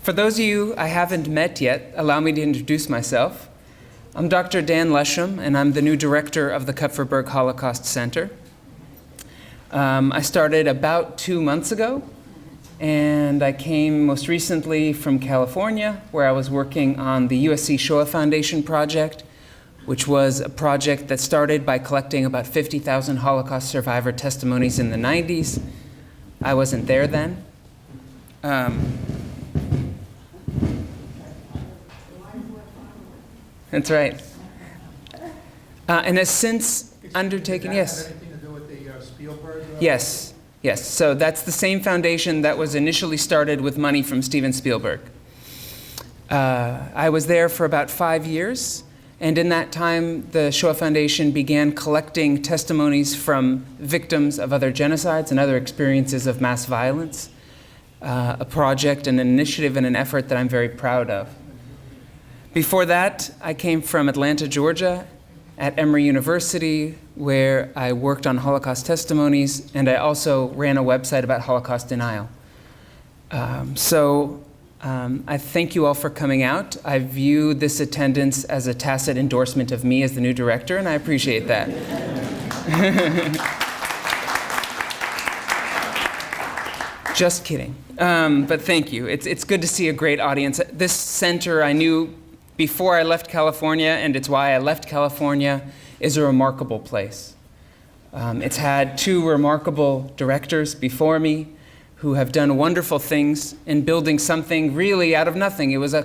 For those of you I haven't met yet, allow me to introduce myself. I'm Dr. Dan Lesham, and I'm the new director of the Kupferberg Holocaust Center. I started about 2 months ago, and I came most recently from California, where I was working on the USC Shoah Foundation project, which was a project that started by collecting about 50,000 Holocaust survivor testimonies in the 90s. I wasn't there then. That's right. And has since undertaken, yes. Have anything to do with the Spielberg? Yes, yes. So that's the same foundation that was initially started with money from Steven Spielberg. I was there for about 5 years, and in that time, the Shoah Foundation began collecting testimonies from victims of other genocides and other experiences of mass violence, a project, an initiative, and an effort that I'm very proud of. Before that, I came from Atlanta, Georgia, at Emory University, where I worked on Holocaust testimonies, and I also ran a website about Holocaust denial. I thank you all for coming out. I view this attendance as a tacit endorsement of me as the new director, and I appreciate that. Just kidding. But thank you. It's good to see a great audience. This center I knew before I left California, and it's why I left California, is a remarkable place. It's had two remarkable directors before me who have done wonderful things in building something really out of nothing. It was a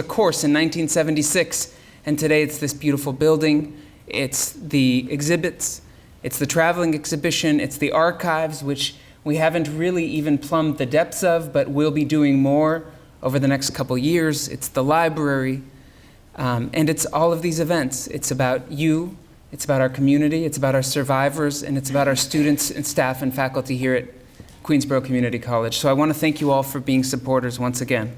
course in 1976, and today it's this beautiful building. It's the exhibits, it's the traveling exhibition, it's the archives, which we haven't really even plumbed the depths of, but we'll be doing more over the next couple years. It's the library, and it's all of these events. It's about you, it's about our community, it's about our survivors, and it's about our students and staff and faculty here at Queensborough Community College. So I want to thank you all for being supporters once again.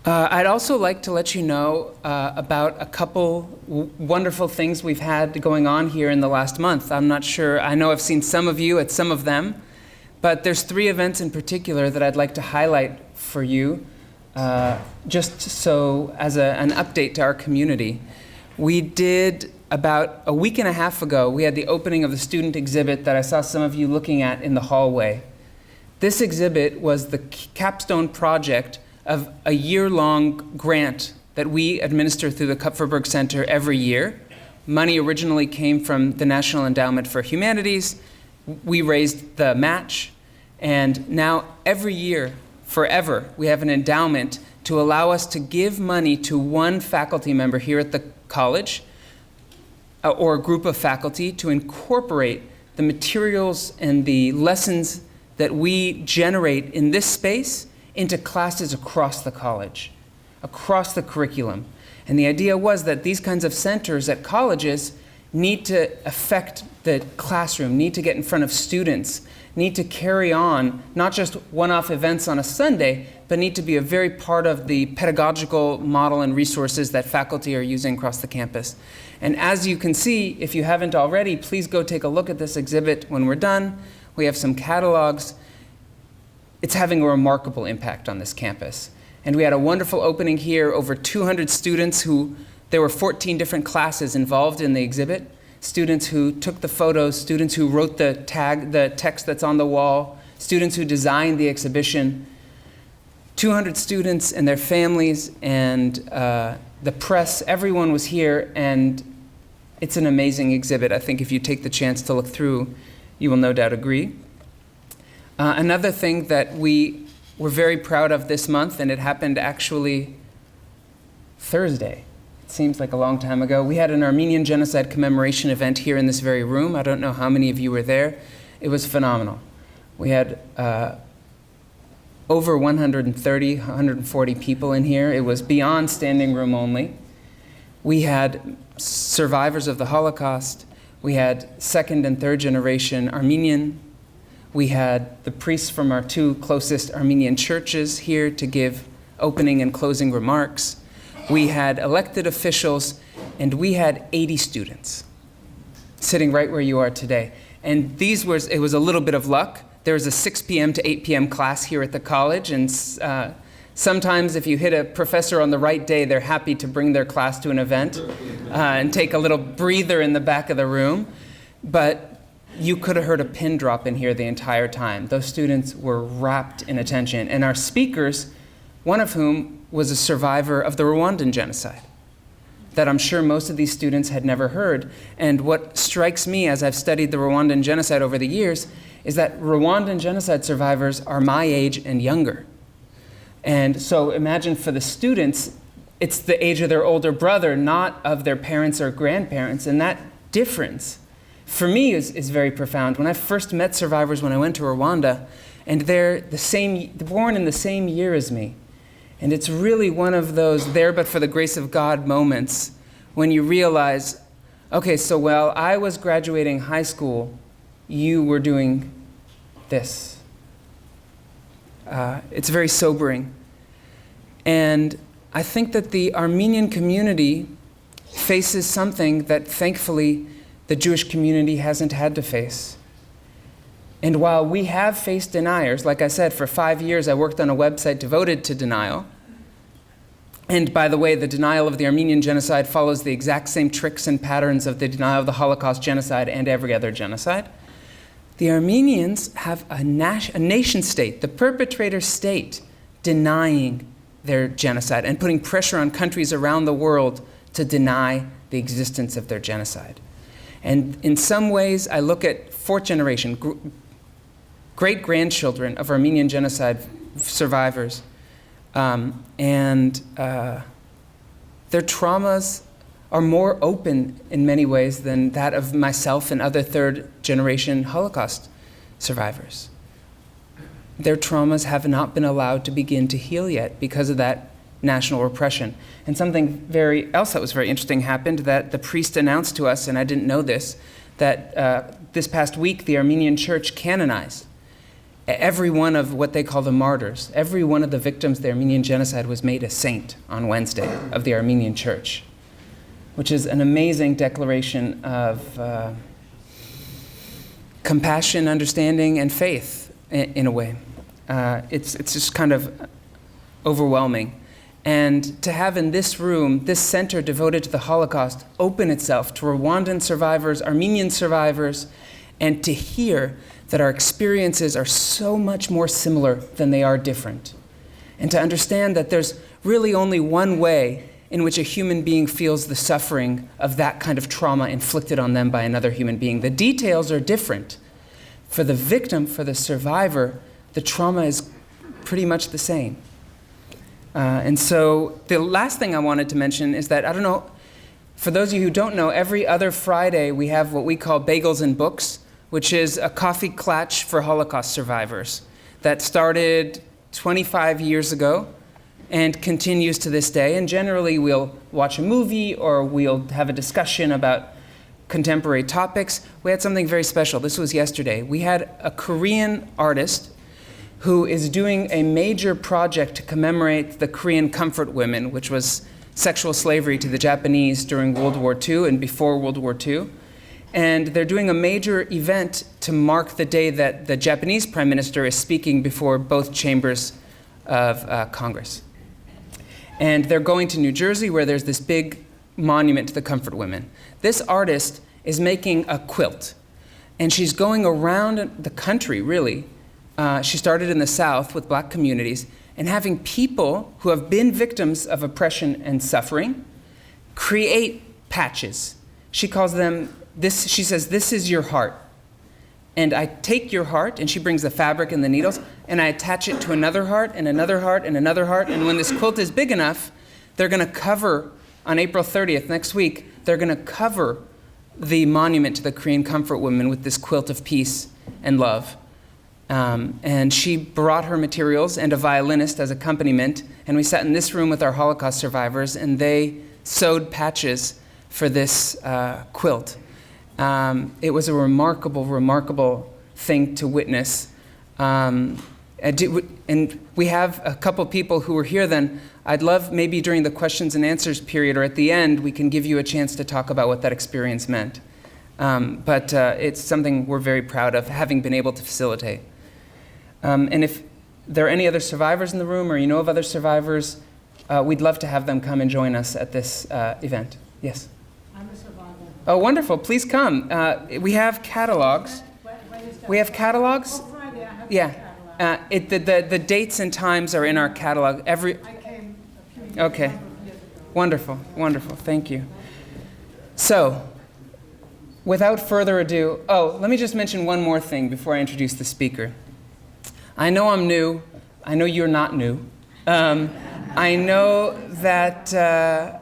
I'd also like to let you know about a couple wonderful things we've had going on here in the last month. I'm not sure, I know I've seen some of you at some of them, but there's 3 events in particular that I'd like to highlight for you, just so as an update to our community. We did about a week and a half ago, we had the opening of the student exhibit that I saw some of you looking at in the hallway. This exhibit was the capstone project of a year-long grant that we administer through the Kupferberg Center every year. Money originally came from the National Endowment for Humanities. We raised the match, and now every year, forever, we have an endowment to allow us to give money to one faculty member here at the college, or a group of faculty, to incorporate the materials and the lessons that we generate in this space into classes across the college, across the curriculum. And the idea was that these kinds of centers at colleges need to affect the classroom, need to get in front of students, need to carry on not just one-off events on a Sunday, but need to be a very part of the pedagogical model and resources that faculty are using across the campus. And as you can see, if you haven't already, please go take a look at this exhibit when we're done. We have some catalogs. It's having a remarkable impact on this campus. And we had a wonderful opening here, over 200 students there were 14 different classes involved in the exhibit. Students who took the photos, students who wrote the text that's on the wall, students who designed the exhibition. 200 students and their families and the press, everyone was here, and it's an amazing exhibit. I think if you take the chance to look through, you will no doubt agree. Another thing that we were very proud of this month, and it happened actually Thursday. It seems like a long time ago. We had an Armenian genocide commemoration event here in this very room. I don't know how many of you were there. It was phenomenal. We had over 130, 140 people in here. It was beyond standing room only. We had survivors of the Holocaust. We had second and third generation Armenian. We had the priests from our 2 closest Armenian churches here to give opening and closing remarks. We had elected officials, and we had 80 students sitting right where you are today. And it was a little bit of luck. there's a 6 p.m. to 8 p.m. class here at the college, and sometimes if you hit a professor on the right day, they're happy to bring their class to an event and take a little breather in the back of the room. But you could have heard a pin drop in here the entire time. Those students were rapt in attention. And our speakers, one of whom was a survivor of the Rwandan genocide, that I'm sure most of these students had never heard. And what strikes me as I've studied the Rwandan genocide over the years is that Rwandan genocide survivors are my age and younger. And so imagine for the students, it's the age of their older brother, not of their parents or grandparents. And that difference, for me, is very profound. When I first met survivors when I went to Rwanda, and they're born in the same year as me. And it's really one of those there but for the grace of God moments when you realize, okay, so while I was graduating high school, you were doing this. It's very sobering. And I think that the Armenian community faces something that thankfully the Jewish community hasn't had to face. And while we have faced deniers, like I said, for 5 years I worked on a website devoted to denial. And by the way, the denial of the Armenian genocide follows the exact same tricks and patterns of the denial of the Holocaust genocide and every other genocide. The Armenians have a nation state, the perpetrator state, denying their genocide and putting pressure on countries around the world to deny the existence of their genocide. And in some ways, I look at fourth generation, great-grandchildren of Armenian genocide survivors, and their traumas are more open in many ways than that of myself and other third-generation Holocaust survivors. Their traumas have not been allowed to begin to heal yet because of that national repression. And something else that was very interesting happened, that the priest announced to us, and I didn't know this, that this past week the Armenian church canonized every one of what they call the martyrs. Every one of the victims of the Armenian genocide was made a saint on Wednesday of the Armenian church, which is an amazing declaration of compassion, understanding, and faith in a way. It's just kind of overwhelming. And to have in this room, this center devoted to the Holocaust, open itself to Rwandan survivors, Armenian survivors, and to hear that our experiences are so much more similar than they are different. And to understand that there's really only one way in which a human being feels the suffering of that kind of trauma inflicted on them by another human being. The details are different. For the victim, for the survivor, the trauma is pretty much the same. And so the last thing I wanted to mention is that, I don't know, for those of you who don't know, every other Friday we have what we call Bagels and Books, which is a coffee klatch for Holocaust survivors that started 25 years ago and continues to this day. And generally we'll watch a movie or we'll have a discussion about contemporary topics. We had something very special. This was yesterday. We had a Korean artist who is doing a major project to commemorate the Korean comfort women, which was sexual slavery to the Japanese during World War II and before World War II. And they're doing a major event to mark the day that the Japanese Prime Minister is speaking before both chambers of Congress. And they're going to New Jersey, where there's this big monument to the comfort women. This artist is making a quilt, and she's going around the country, really. She started in the South with black communities, and having people who have been victims of oppression and suffering create patches. She calls them, she says, this is your heart. And I take your heart, and she brings the fabric and the needles, and I attach it to another heart, and another heart, and another heart. And when this quilt is big enough, they're going to cover, on April 30th, next week, they're going to cover the monument to the Korean comfort women with this quilt of peace and love. And she brought her materials and a violinist as accompaniment, and we sat in this room with our Holocaust survivors, and they sewed patches for this quilt. It was a remarkable, remarkable thing to witness. And we have a couple people who were here then. I'd love maybe during the questions and answers period or at the end, we can give you a chance to talk about what that experience meant. But it's something we're very proud of, having been able to facilitate. And if there are any other survivors in the room or you know of other survivors, we'd love to have them come and join us at this event. Yes? I'm a survivor. Oh, wonderful. Please come. We have catalogs. When is that? We have catalogs. Oh, Friday, I have Yeah. catalog. The dates and times are in our catalog. I came a few years, Okay. number of years ago. Wonderful, wonderful. Thank you. So, without further ado, let me just mention one more thing before I introduce the speaker. I know I'm new. I know you're not new. I know that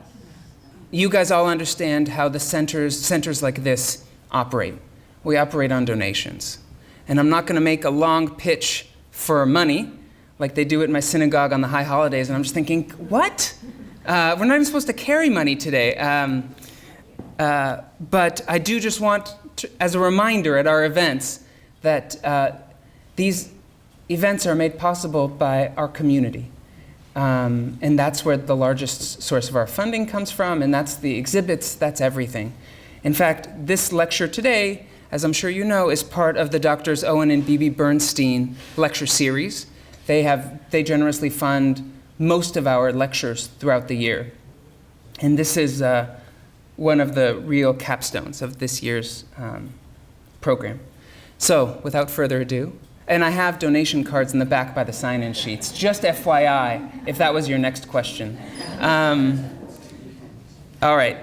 you guys all understand how the centers like this operate. We operate on donations. And I'm not going to make a long pitch for money like they do at my synagogue on the high holidays. And I'm just thinking, what? We're not even supposed to carry money today. But I do just want to, as a reminder at our events, that these events are made possible by our community. And that's where the largest source of our funding comes from, and that's the exhibits, that's everything. In fact, this lecture today, as I'm sure you know, is part of the Drs. Owen and Bibi Bernstein lecture series. They generously fund most of our lectures throughout the year. And this is one of the real capstones of this year's program. So, without further ado, and I have donation cards in the back by the sign-in sheets, just FYI, if that was your next question. All right.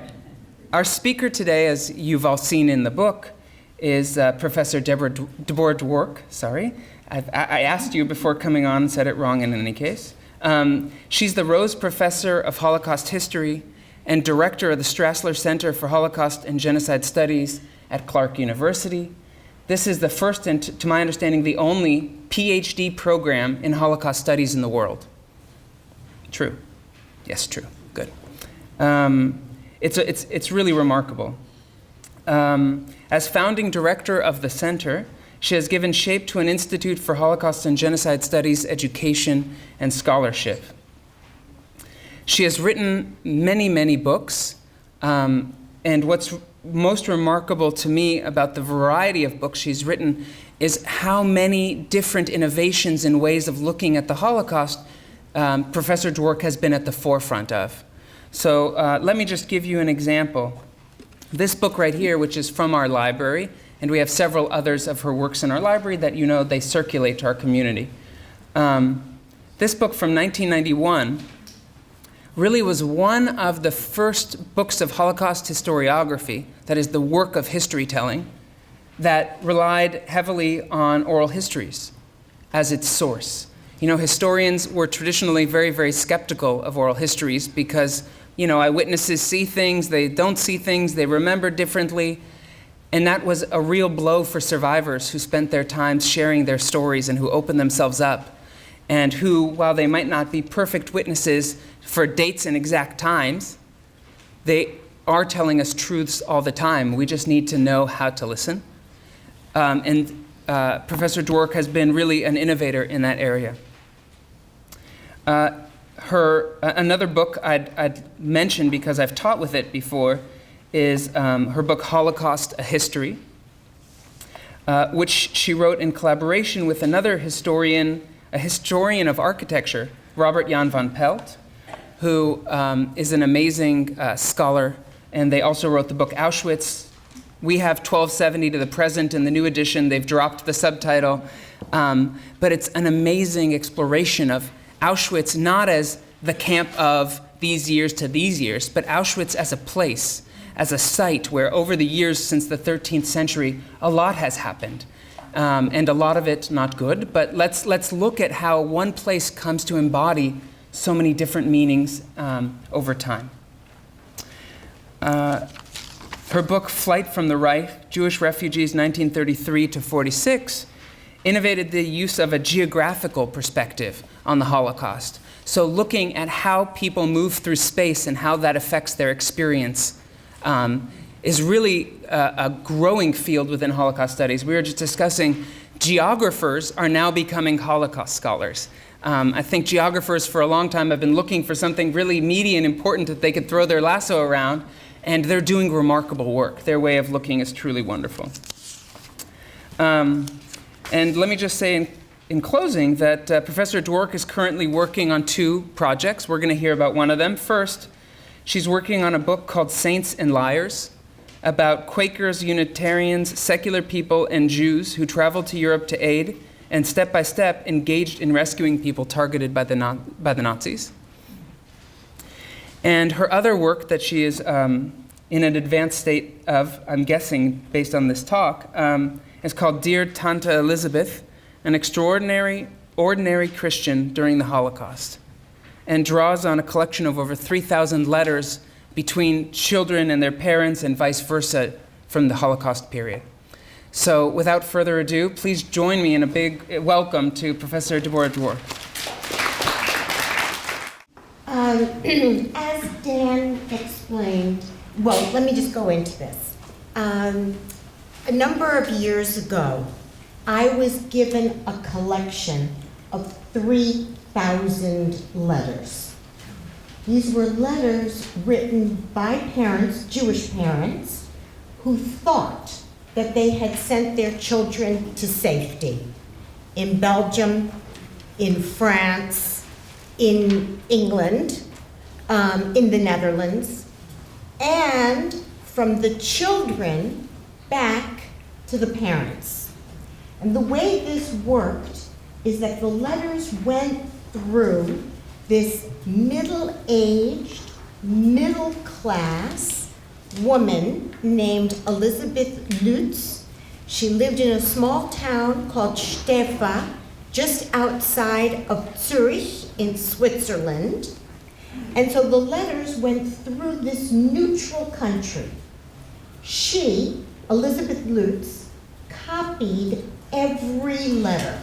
Our speaker today, as you've all seen in the book, is Professor Deborah Dwork. Sorry. I asked you before coming on and said it wrong in any case. She's the Rose Professor of Holocaust History and Director of the Strassler Center for Holocaust and Genocide Studies at Clark University. This is the first, and to my understanding, the only PhD program in Holocaust studies in the world. True. Yes, true. Good. It's really remarkable. As founding director of the center, she has given shape to an Institute for Holocaust and Genocide Studies education and scholarship. She has written many, many books, and what's most remarkable to me about the variety of books she's written is how many different innovations and ways of looking at the Holocaust Professor Dwork has been at the forefront of. So let me just give you an example. This book right here, which is from our library, and we have several others of her works in our library that you know they circulate to our community. This book from 1991 really was one of the first books of Holocaust historiography, that is the work of history telling, that relied heavily on oral histories as its source. You know, historians were traditionally very, very skeptical of oral histories because, you know, eyewitnesses see things, they don't see things, they remember differently, and that was a real blow for survivors who spent their time sharing their stories and who opened themselves up, and who, while they might not be perfect witnesses for dates and exact times, they are telling us truths all the time. We just need to know how to listen. Professor Dwork has been really an innovator in that area. Another book I'd mention because I've taught with it before is her book Holocaust, A History, which she wrote in collaboration with another historian, a historian of architecture, Robert Jan van Pelt, who is an amazing scholar, and they also wrote the book Auschwitz. We have 1270 to the present in the new edition. They've dropped the subtitle, but it's an amazing exploration of Auschwitz, not as the camp of these years to these years, but Auschwitz as a place, as a site where over the years since the 13th century, a lot has happened. And a lot of it not good, but let's look at how one place comes to embody so many different meanings over time. Her book, Flight from the Reich, Jewish Refugees 1933 to 46, innovated the use of a geographical perspective on the Holocaust. So looking at how people move through space and how that affects their experience is really a growing field within Holocaust studies. We were just discussing geographers are now becoming Holocaust scholars. I think geographers for a long time have been looking for something really meaty and important that they could throw their lasso around, and they're doing remarkable work. Their way of looking is truly wonderful. And let me just say in closing that Professor Dwork is currently working on 2 projects. We're going to hear about one of them. First, she's working on a book called Saints and Liars about Quakers, Unitarians, secular people, and Jews who traveled to Europe to aid and step by step engaged in rescuing people targeted by the Nazis. And her other work that she is in an advanced state of, I'm guessing based on this talk, is called Dear Tante Elizabeth, an ordinary Christian during the Holocaust, and draws on a collection of over 3,000 letters between children and their parents and vice versa from the Holocaust period. So without further ado, please join me in a big welcome to Professor Deborah Dwork. As Dan explained, well, let me just go into this. A number of years ago, I was given a collection of 3,000 letters. These were letters written by parents, Jewish parents, who thought that they had sent their children to safety in Belgium, in France, in England, in the Netherlands, and from the children back to the parents. And the way this worked is that the letters went through this middle-aged, middle-class woman named Elizabeth Lutz. She lived in a small town called Stefa, just outside of Zurich in Switzerland. And so the letters went through this neutral country. She, Elizabeth Lutz, copied every letter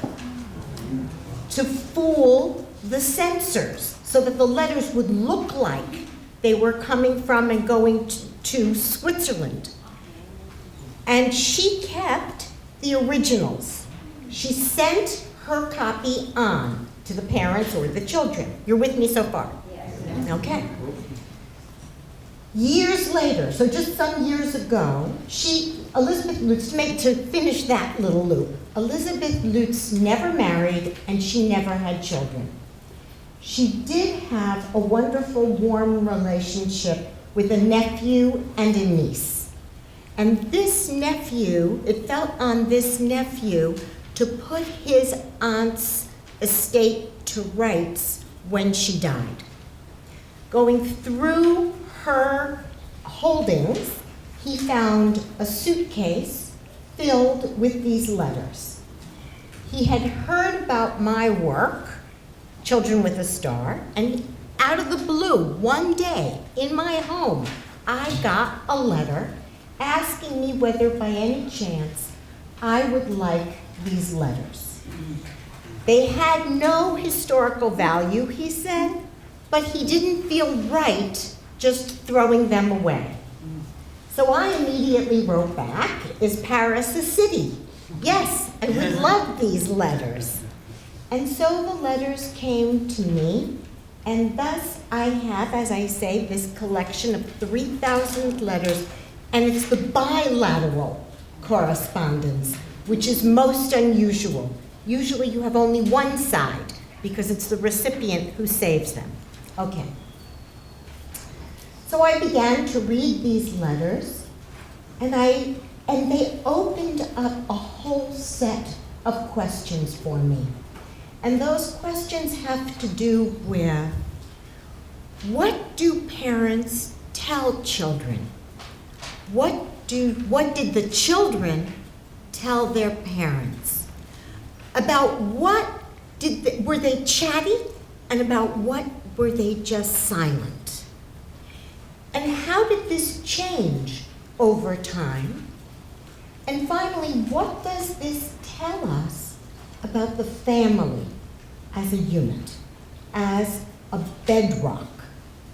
to fool the censors so that the letters would look like they were coming from and going to Switzerland. And she kept the originals. She sent her copy on to the parents or the children. You're with me so far? Yes. Okay. Years later, so just some years ago, Elizabeth Lutz, to finish that little loop, Elizabeth Lutz never married and she never had children. She did have a wonderful, warm relationship with a nephew and a niece. And this nephew, it fell on this nephew to put his aunt's estate to rights when she died. Going through her holdings, he found a suitcase filled with these letters. He had heard about my work, Children with a Star, and out of the blue, one day in my home, I got a letter asking me whether by any chance I would like these letters. They had no historical value, he said, but he didn't feel right just throwing them away. So I immediately wrote back, is Paris a city? Yes, I would love these letters. And so the letters came to me, and thus I have, as I say, this collection of 3,000 letters, and it's the bilateral correspondence, which is most unusual. Usually you have only one side, because it's the recipient who saves them. Okay. So I began to read these letters, and they opened up a whole set of questions for me. And those questions have to do with, what do parents tell children? What did the children tell their parents? About what were they chatty, and about what were they just silent? And how did this change over time? And finally, what does this tell us about the family as a unit, as a bedrock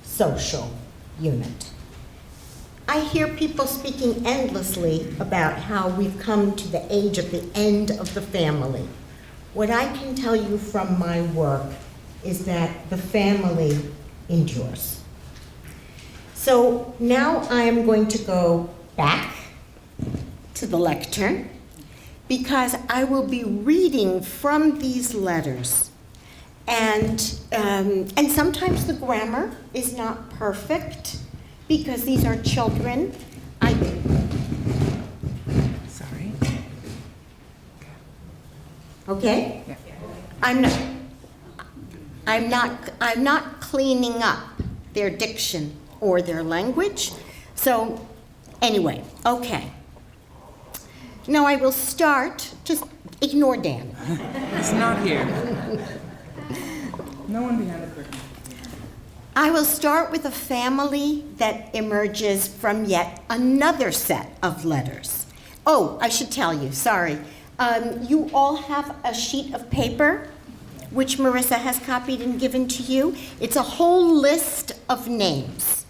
social unit? I hear people speaking endlessly about how we've come to the age of the end of the family. What I can tell you from my work is that the family endures. So now I am going to go back to the lectern, because I will be reading from these letters. And sometimes the grammar is not perfect because these are children. Sorry. Okay? Yeah. I'm not cleaning up their diction or their language. So anyway, okay. Now I will start, just ignore Dan. It's not here. No one behind the curtain. I will start with a family that emerges from yet another set of letters. Oh, I should tell you, sorry. You all have a sheet of paper, which Marissa has copied and given to you. It's a whole list of names.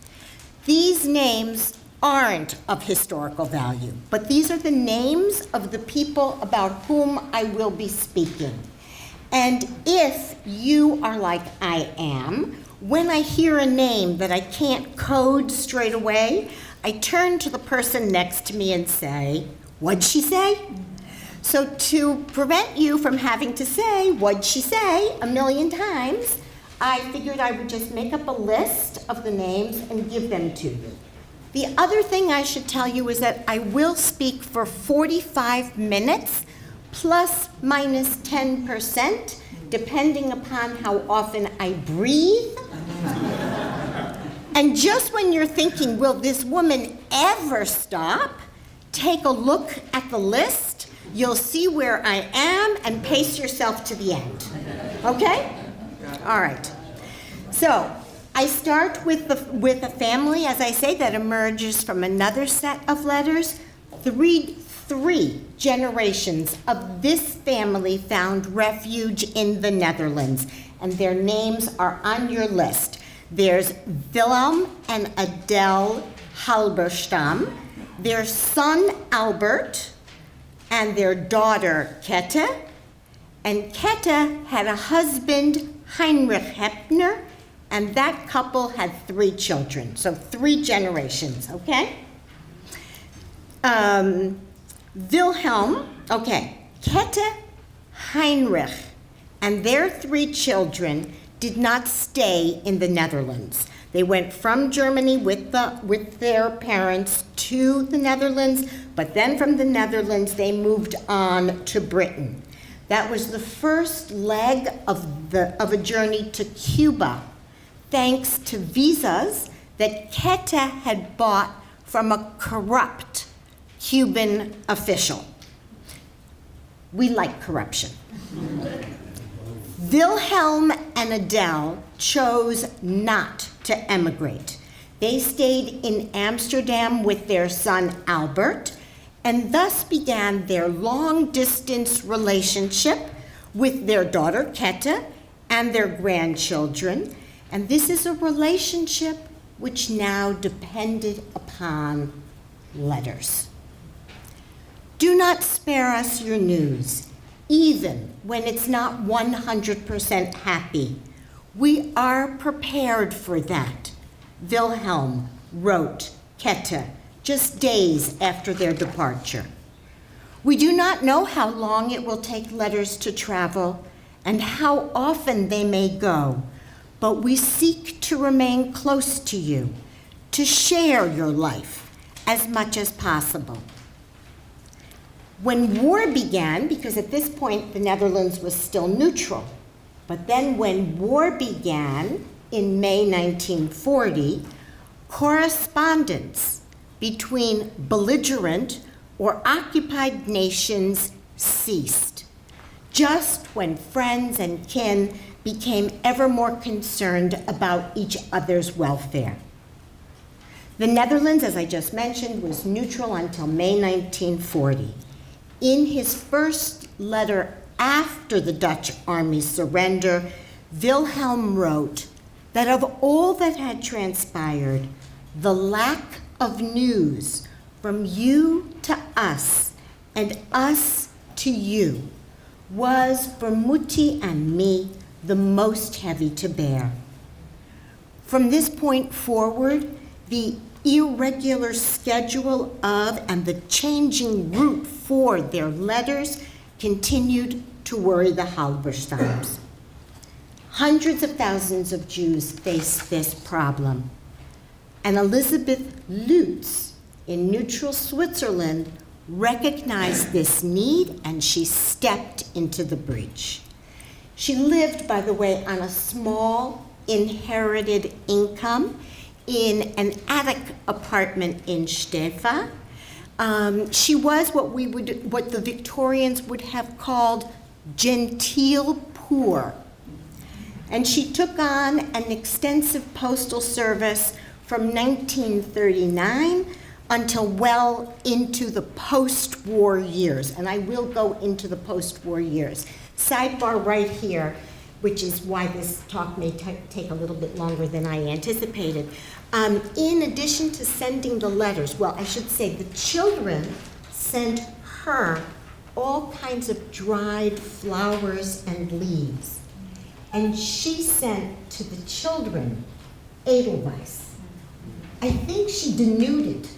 These names aren't of historical value, but these are the names of the people about whom I will be speaking. And if you are like I am, when I hear a name that I can't code straight away, I turn to the person next to me and say, "What'd she say?" So to prevent you from having to say, "What'd she say?" a million times, I figured I would just make up a list of the names and give them to you. The other thing I should tell you is that I will speak for 45 minutes, plus minus 10%, depending upon how often I breathe. And just when you're thinking, will this woman ever stop? Take a look at the list. You'll see where I am and pace yourself to the end. Okay? All right. So I start with a family, as I say, that emerges from another set of letters. Three generations of this family found refuge in the Netherlands, and their names are on your list. There's Willem and Adele Halberstam, their son Albert, and their daughter Kette. And Kette had a husband, Heinrich Hepner, and that couple had 3 children, so 3 generations, okay? Wilhelm, Kette, Heinrich, and their 3 children did not stay in the Netherlands. They went from Germany with their parents to the Netherlands, but then from the Netherlands they moved on to Britain. That was the first leg of a journey to Cuba, thanks to visas that Kette had bought from a corrupt Cuban official. We like corruption. Wilhelm and Adele chose not to emigrate. They stayed in Amsterdam with their son Albert, and thus began their long-distance relationship with their daughter Kette and their grandchildren. And this is a relationship which now depended upon letters. Do not spare us your news, even when it's not 100% happy. We are prepared for that, Wilhelm wrote Kette just days after their departure. We do not know how long it will take letters to travel and how often they may go, but we seek to remain close to you, to share your life as much as possible. When war began, because at this point the Netherlands was still neutral, but then when war began in May 1940, correspondence between belligerent or occupied nations ceased, just when friends and kin became ever more concerned about each other's welfare. The Netherlands, as I just mentioned, was neutral until May 1940. In his first letter after the Dutch army's surrender, Wilhelm wrote that of all that had transpired, the lack of news from you to us and us to you was for Mutti and me the most heavy to bear. From this point forward, the irregular schedule of and the changing route for their letters continued to worry the Halberstams. Hundreds of thousands of Jews face this problem. And Elizabeth Lutz in neutral Switzerland recognized this need, and she stepped into the breach. She lived, by the way, on a small inherited income in an attic apartment in Stäfa. She was what the Victorians would have called genteel poor. And she took on an extensive postal service from 1939 until well into the post-war years. And I will go into the post-war years. Sidebar right here, which is why this talk may take a little bit longer than I anticipated. In addition to sending the letters, well, I should say the children sent her all kinds of dried flowers and leaves. And she sent to the children Edelweiss. I think she denuded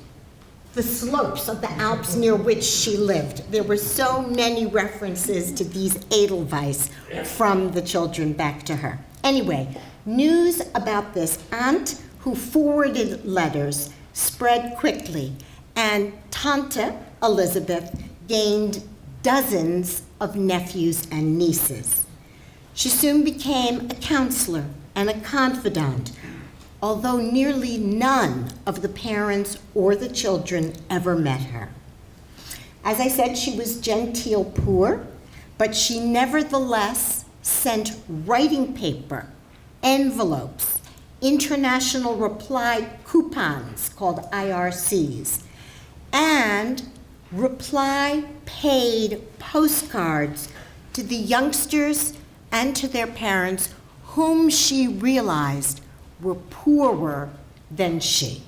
the slopes of the Alps near which she lived. There were so many references to these Edelweiss from the children back to her. Anyway, news about this aunt who forwarded letters spread quickly, and Tante Elizabeth gained dozens of nephews and nieces. She soon became a counselor and a confidant, although nearly none of the parents or the children ever met her. As I said, she was genteel poor, but she nevertheless sent writing paper, envelopes, international reply coupons called IRCs, and reply paid postcards to the youngsters and to their parents whom she realized were poorer than she.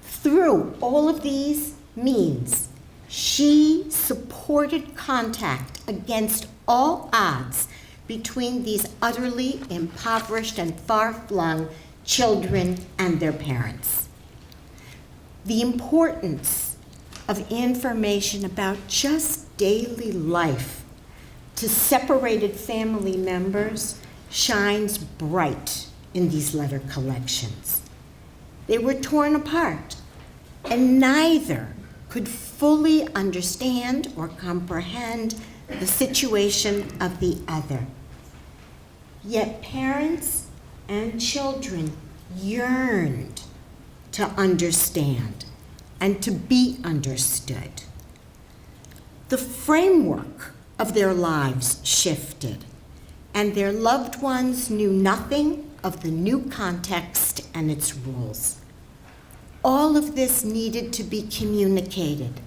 Through all of these means, she supported contact against all odds between these utterly impoverished and far-flung children and their parents. The importance of information about just daily life to separated family members shines bright in these letter collections. They were torn apart, and neither could fully understand or comprehend the situation of the other. Yet parents and children yearned to understand and to be understood. The framework of their lives shifted, and their loved ones knew nothing of the new context and its rules. All of this needed to be communicated,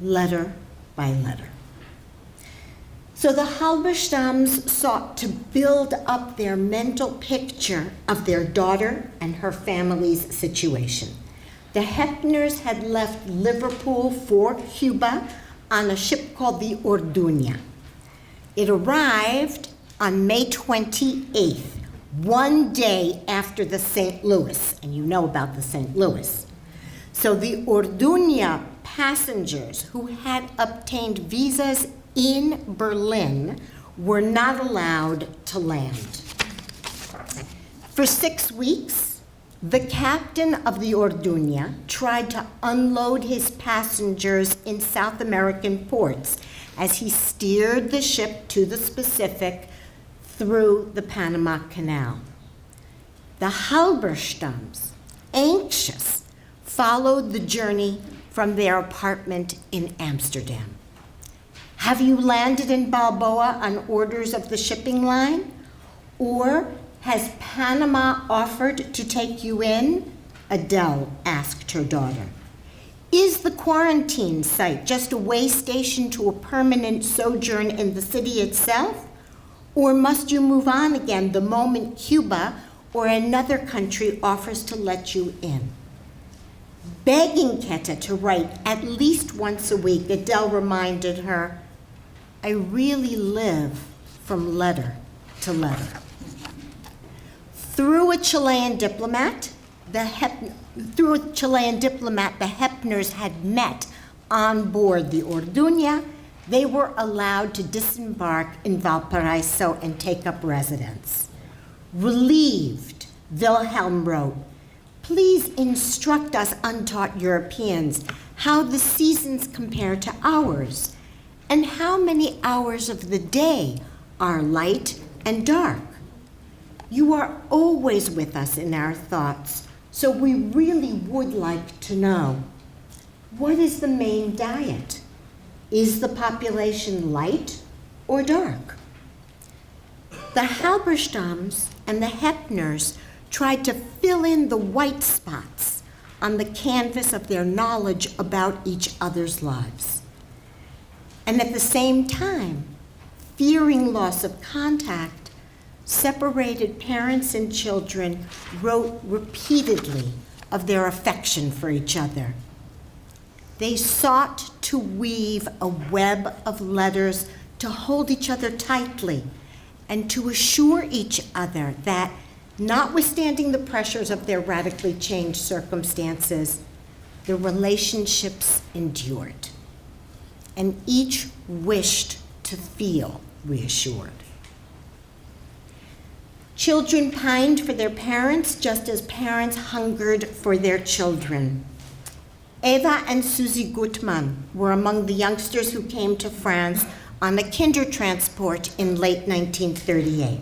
letter by letter. So the Halberstams sought to build up their mental picture of their daughter and her family's situation. The Hepners had left Liverpool for Cuba on a ship called the Orduña. It arrived on May 28th, one day after the St. Louis, and you know about the St. Louis. So the Orduña passengers who had obtained visas in Berlin were not allowed to land. For 6 weeks, the captain of the Orduña tried to unload his passengers in South American ports as he steered the ship to the Pacific through the Panama Canal. The Halberstams, anxious, followed the journey from their apartment in Amsterdam. Have you landed in Balboa on orders of the shipping line? Or has Panama offered to take you in? Adele asked her daughter. Is the quarantine site just a way station to a permanent sojourn in the city itself? Or must you move on again the moment Cuba or another country offers to let you in? Begging Keta to write at least once a week, Adele reminded her, I really live from letter to letter. Through a Chilean diplomat, the through a Chilean diplomat, the Hepners had met on board the Orduña. They were allowed to disembark in Valparaiso and take up residence. Relieved, Wilhelm wrote, "Please instruct us untaught Europeans how the seasons compare to ours, and how many hours of the day are light and dark. You are always with us in our thoughts, so we really would like to know, what is the main diet? Is the population light or dark?" The Halberstams and the Hepners tried to fill in the white spots on the canvas of their knowledge about each other's lives. And at the same time, fearing loss of contact, separated parents and children wrote repeatedly of their affection for each other. They sought to weave a web of letters to hold each other tightly and to assure each other that, notwithstanding the pressures of their radically changed circumstances, the relationships endured, and each wished to feel reassured. Children pined for their parents just as parents hungered for their children. Eva and Susie Gutmann were among the youngsters who came to France on a Kindertransport in late 1938.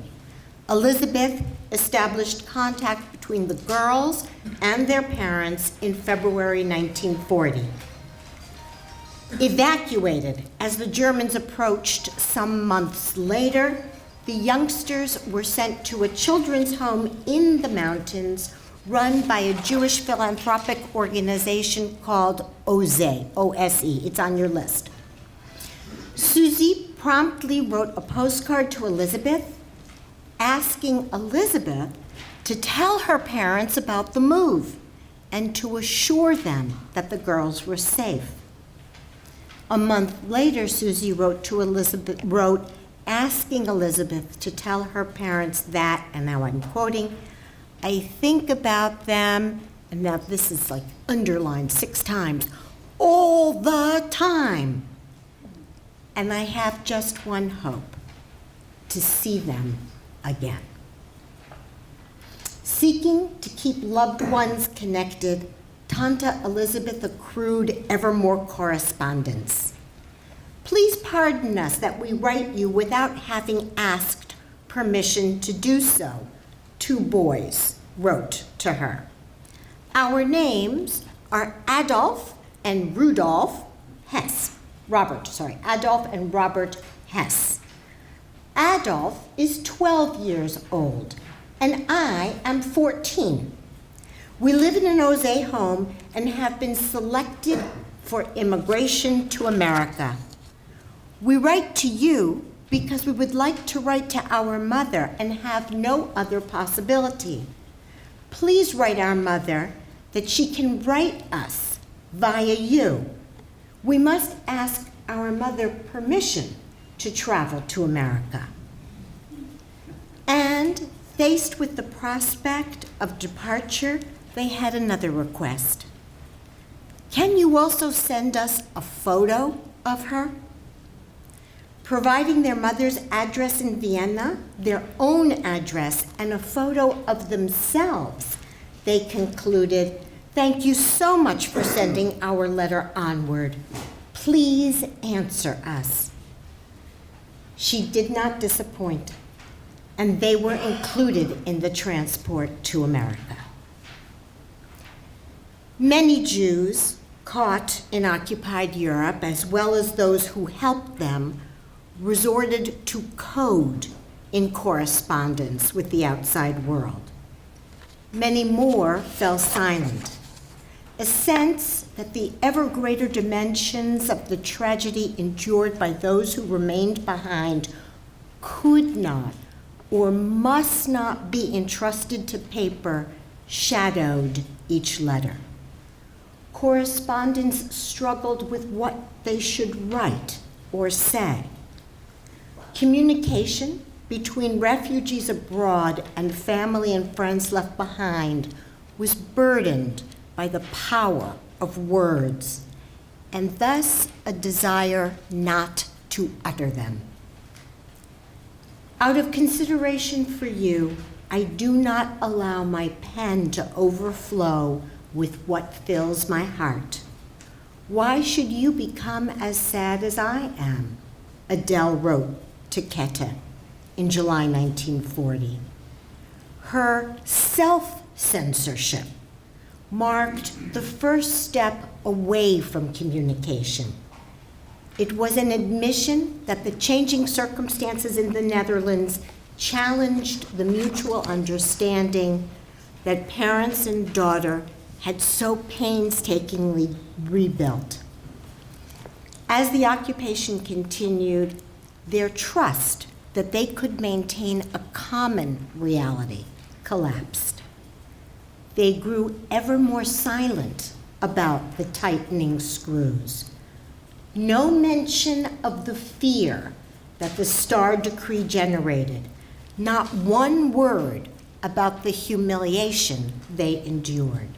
Elizabeth established contact between the girls and their parents in February 1940. Evacuated as the Germans approached some months later, the youngsters were sent to a children's home in the mountains run by a Jewish philanthropic organization called OSE, O-S-E. It's on your list. Susie promptly wrote a postcard to Elizabeth, asking Elizabeth to tell her parents about the move and to assure them that the girls were safe. A month later, Susie wrote asking Elizabeth to tell her parents that, and now I'm quoting, "I think about them," and now this is like underlined 6 times, "all the time. And I have just one hope, to see them again." Seeking to keep loved ones connected, Tanta Elizabeth accrued ever more correspondence. "Please pardon us that we write you without having asked permission to do so," 2 boys wrote to her. "Our names are Adolf and Rudolf Hess. Adolf and Robert Hess. Adolf is 12 years old, and I am 14. We live in an OSE home and have been selected for immigration to America. We write to you because we would like to write to our mother and have no other possibility. Please write our mother that she can write us via you. We must ask our mother permission to travel to America." And faced with the prospect of departure, they had another request. "Can you also send us a photo of her?" Providing their mother's address in Vienna, their own address, and a photo of themselves, they concluded, "Thank you so much for sending our letter onward. Please answer us." She did not disappoint, and they were included in the transport to America. Many Jews caught in occupied Europe, as well as those who helped them, resorted to code in correspondence with the outside world. Many more fell silent. A sense that the ever greater dimensions of the tragedy endured by those who remained behind could not or must not be entrusted to paper shadowed each letter. Correspondents struggled with what they should write or say. Communication between refugees abroad and family and friends left behind was burdened by the power of words, and thus a desire not to utter them. Out of consideration for you, I do not allow my pen to overflow with what fills my heart. Why should you become as sad as I am? Adele wrote to Kete in July 1940. Her self-censorship marked the first step away from communication. It was an admission that the changing circumstances in the Netherlands challenged the mutual understanding that parents and daughter had so painstakingly rebuilt. As the occupation continued, their trust that they could maintain a common reality collapsed. They grew ever more silent about the tightening screws. No mention of the fear that the Star Decree generated, not one word about the humiliation they endured.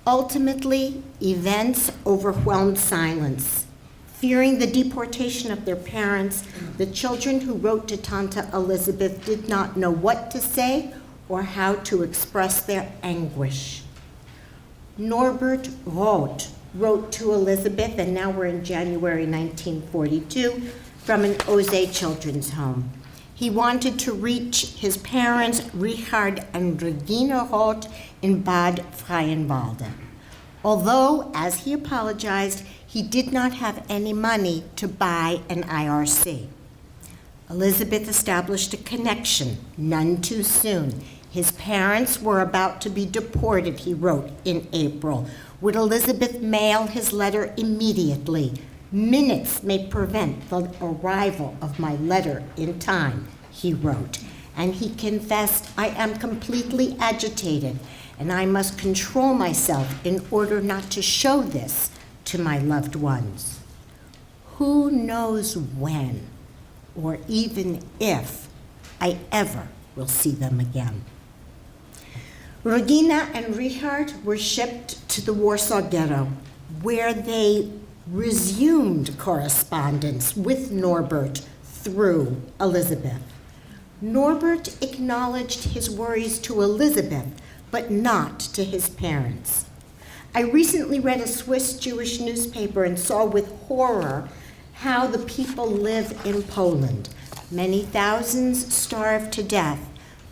Ultimately, events overwhelmed silence. Fearing the deportation of their parents, the children who wrote to Tante Elizabeth did not know what to say or how to express their anguish. Norbert Roth wrote to Elizabeth, and now we're in January 1942, from an Ose children's home. He wanted to reach his parents, Richard and Regina Roth, in Bad Freienwalde. Although, as he apologized, he did not have any money to buy an IRC. Elizabeth established a connection, none too soon. His parents were about to be deported, he wrote in April. Would Elizabeth mail his letter immediately? Minutes may prevent the arrival of my letter in time, he wrote. And he confessed, I am completely agitated, and I must control myself in order not to show this to my loved ones. Who knows when, or even if, I ever will see them again. Regina and Richard were shipped to the Warsaw Ghetto, where they resumed correspondence with Norbert through Elizabeth. Norbert acknowledged his worries to Elizabeth, but not to his parents. I recently read a Swiss Jewish newspaper and saw with horror how the people live in Poland. Many thousands starve to death.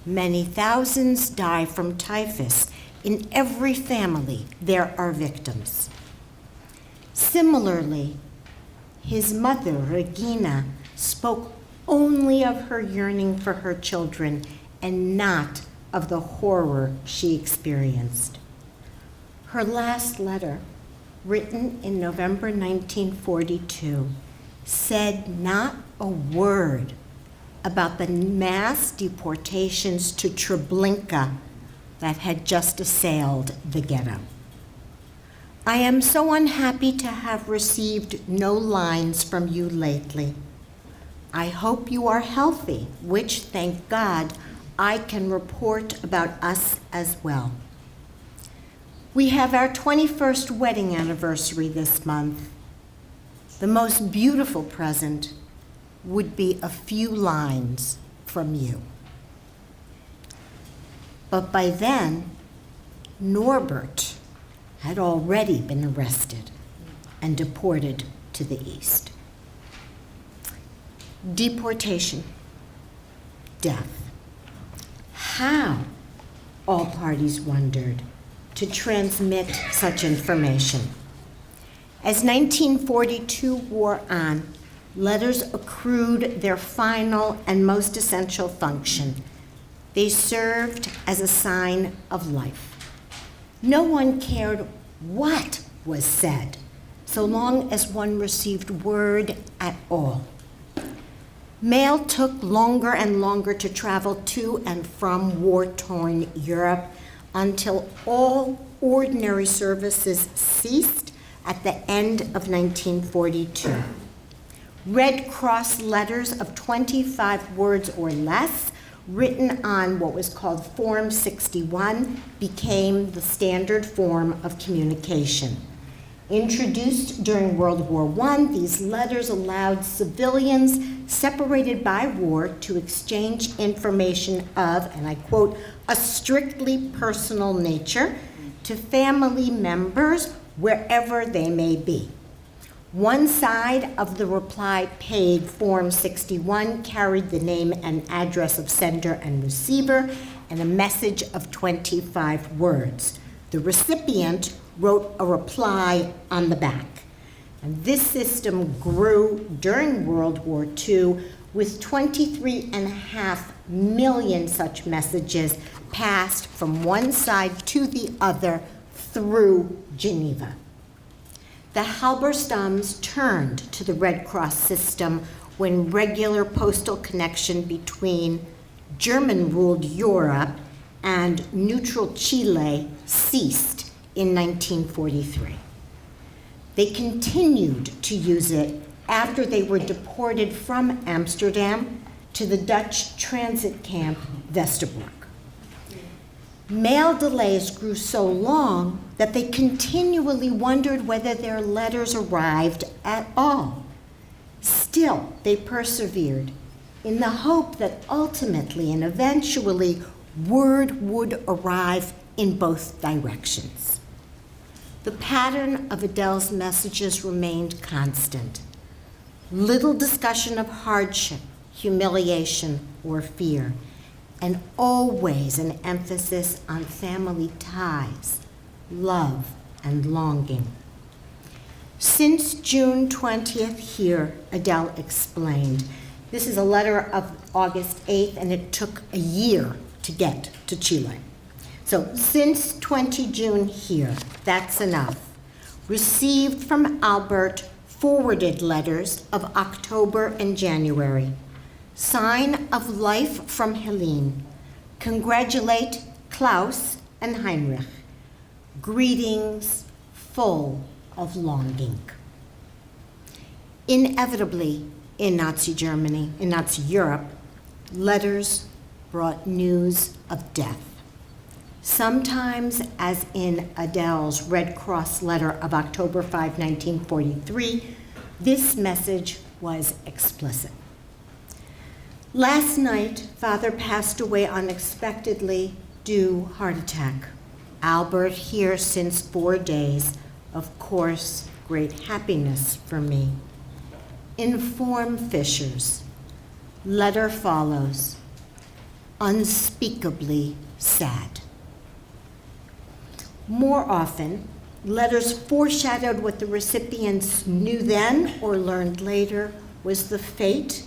Many thousands die from typhus. In every family, there are victims. Similarly, his mother, Regina, spoke only of her yearning for her children and not of the horror she experienced. Her last letter, written in November 1942, said not a word about the mass deportations to Treblinka that had just assailed the ghetto. I am so unhappy to have received no lines from you lately. I hope you are healthy, which, thank God, I can report about us as well. We have our 21st wedding anniversary this month. The most beautiful present would be a few lines from you. But by then, Norbert had already been arrested and deported to the East. Deportation, death. How, all parties wondered, to transmit such information. As 1942 wore on, letters accrued their final and most essential function. They served as a sign of life. No one cared what was said, so long as one received word at all. Mail took longer and longer to travel to and from war-torn Europe until all ordinary services ceased at the end of 1942. Red Cross letters of 25 words or less written on what was called Form 61, became the standard form of communication. Introduced during World War I, these letters allowed civilians separated by war to exchange information of, and I quote, a strictly personal nature to family members wherever they may be. One side of the reply paid Form 61 carried the name and address of sender and receiver and a message of 25 words. The recipient wrote a reply on the back. And this system grew during World War II with 23.5 million such messages passed from one side to the other through Geneva. The Halberstams turned to the Red Cross system when regular postal connection between German-ruled Europe and neutral Chile ceased in 1943. They continued to use it after they were deported from Amsterdam to the Dutch transit camp Westerbork. Mail delays grew so long that they continually wondered whether their letters arrived at all. Still, they persevered in the hope that ultimately and eventually word would arrive in both directions. The pattern of Adele's messages remained constant. Little discussion of hardship, humiliation, or fear, and always an emphasis on family ties, love, and longing. Since June 20th here, Adele explained, this is a letter of August 8th, and it took a year to get to Chile. So since 20 June here, that's enough. Received from Albert forwarded letters of October and January. Sign of life from Helene. Congratulate Klaus and Heinrich. Greetings full of longing. Inevitably, in Nazi Germany, in Nazi Europe, letters brought news of death. Sometimes, as in Adele's Red Cross letter of October 5, 1943, this message was explicit. Last night, Father passed away unexpectedly due heart attack. Albert here since 4 days, of course, great happiness for me. Inform Fishers. Letter follows. Unspeakably sad. More often, letters foreshadowed what the recipients knew then or learned later was the fate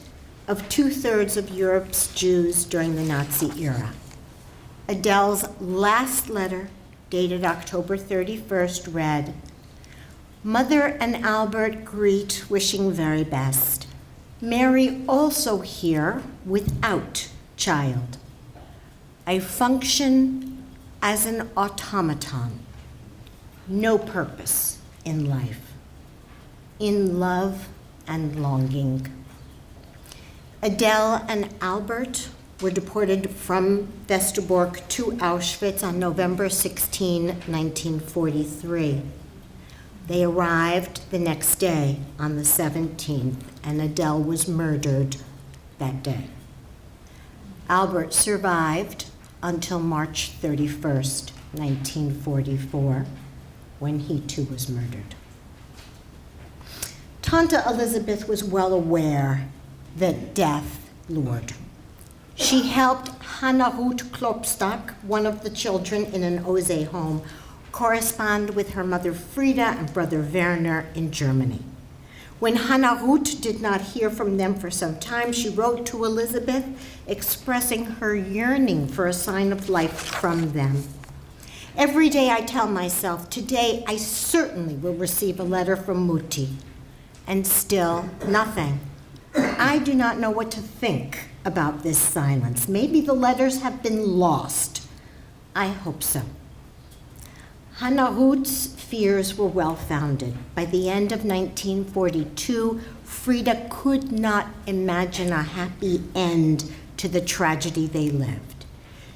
of 2/3 of Europe's Jews during the Nazi era. Adele's last letter, dated October 31st, read, Mother and Albert greet, wishing very best. Mary also here without child. I function as an automaton, no purpose in life, in love and longing. Adele and Albert were deported from Westerbork to Auschwitz on November 16, 1943. They arrived the next day on the 17th, and Adele was murdered that day. Albert survived until March 31st, 1944, when he too was murdered. Tante Elizabeth was well aware that death lured. She helped Hannah Ruth Klopstock, one of the children in an Ose home, correspond with her mother Frida and brother Werner in Germany. When Hannah Ruth did not hear from them for some time, she wrote to Elizabeth expressing her yearning for a sign of life from them. Every day I tell myself, today I certainly will receive a letter from Mutti. And still, nothing. I do not know what to think about this silence. Maybe the letters have been lost. I hope so. Hannah Ruth's fears were well-founded. By the end of 1942, Frida could not imagine a happy end to the tragedy they lived.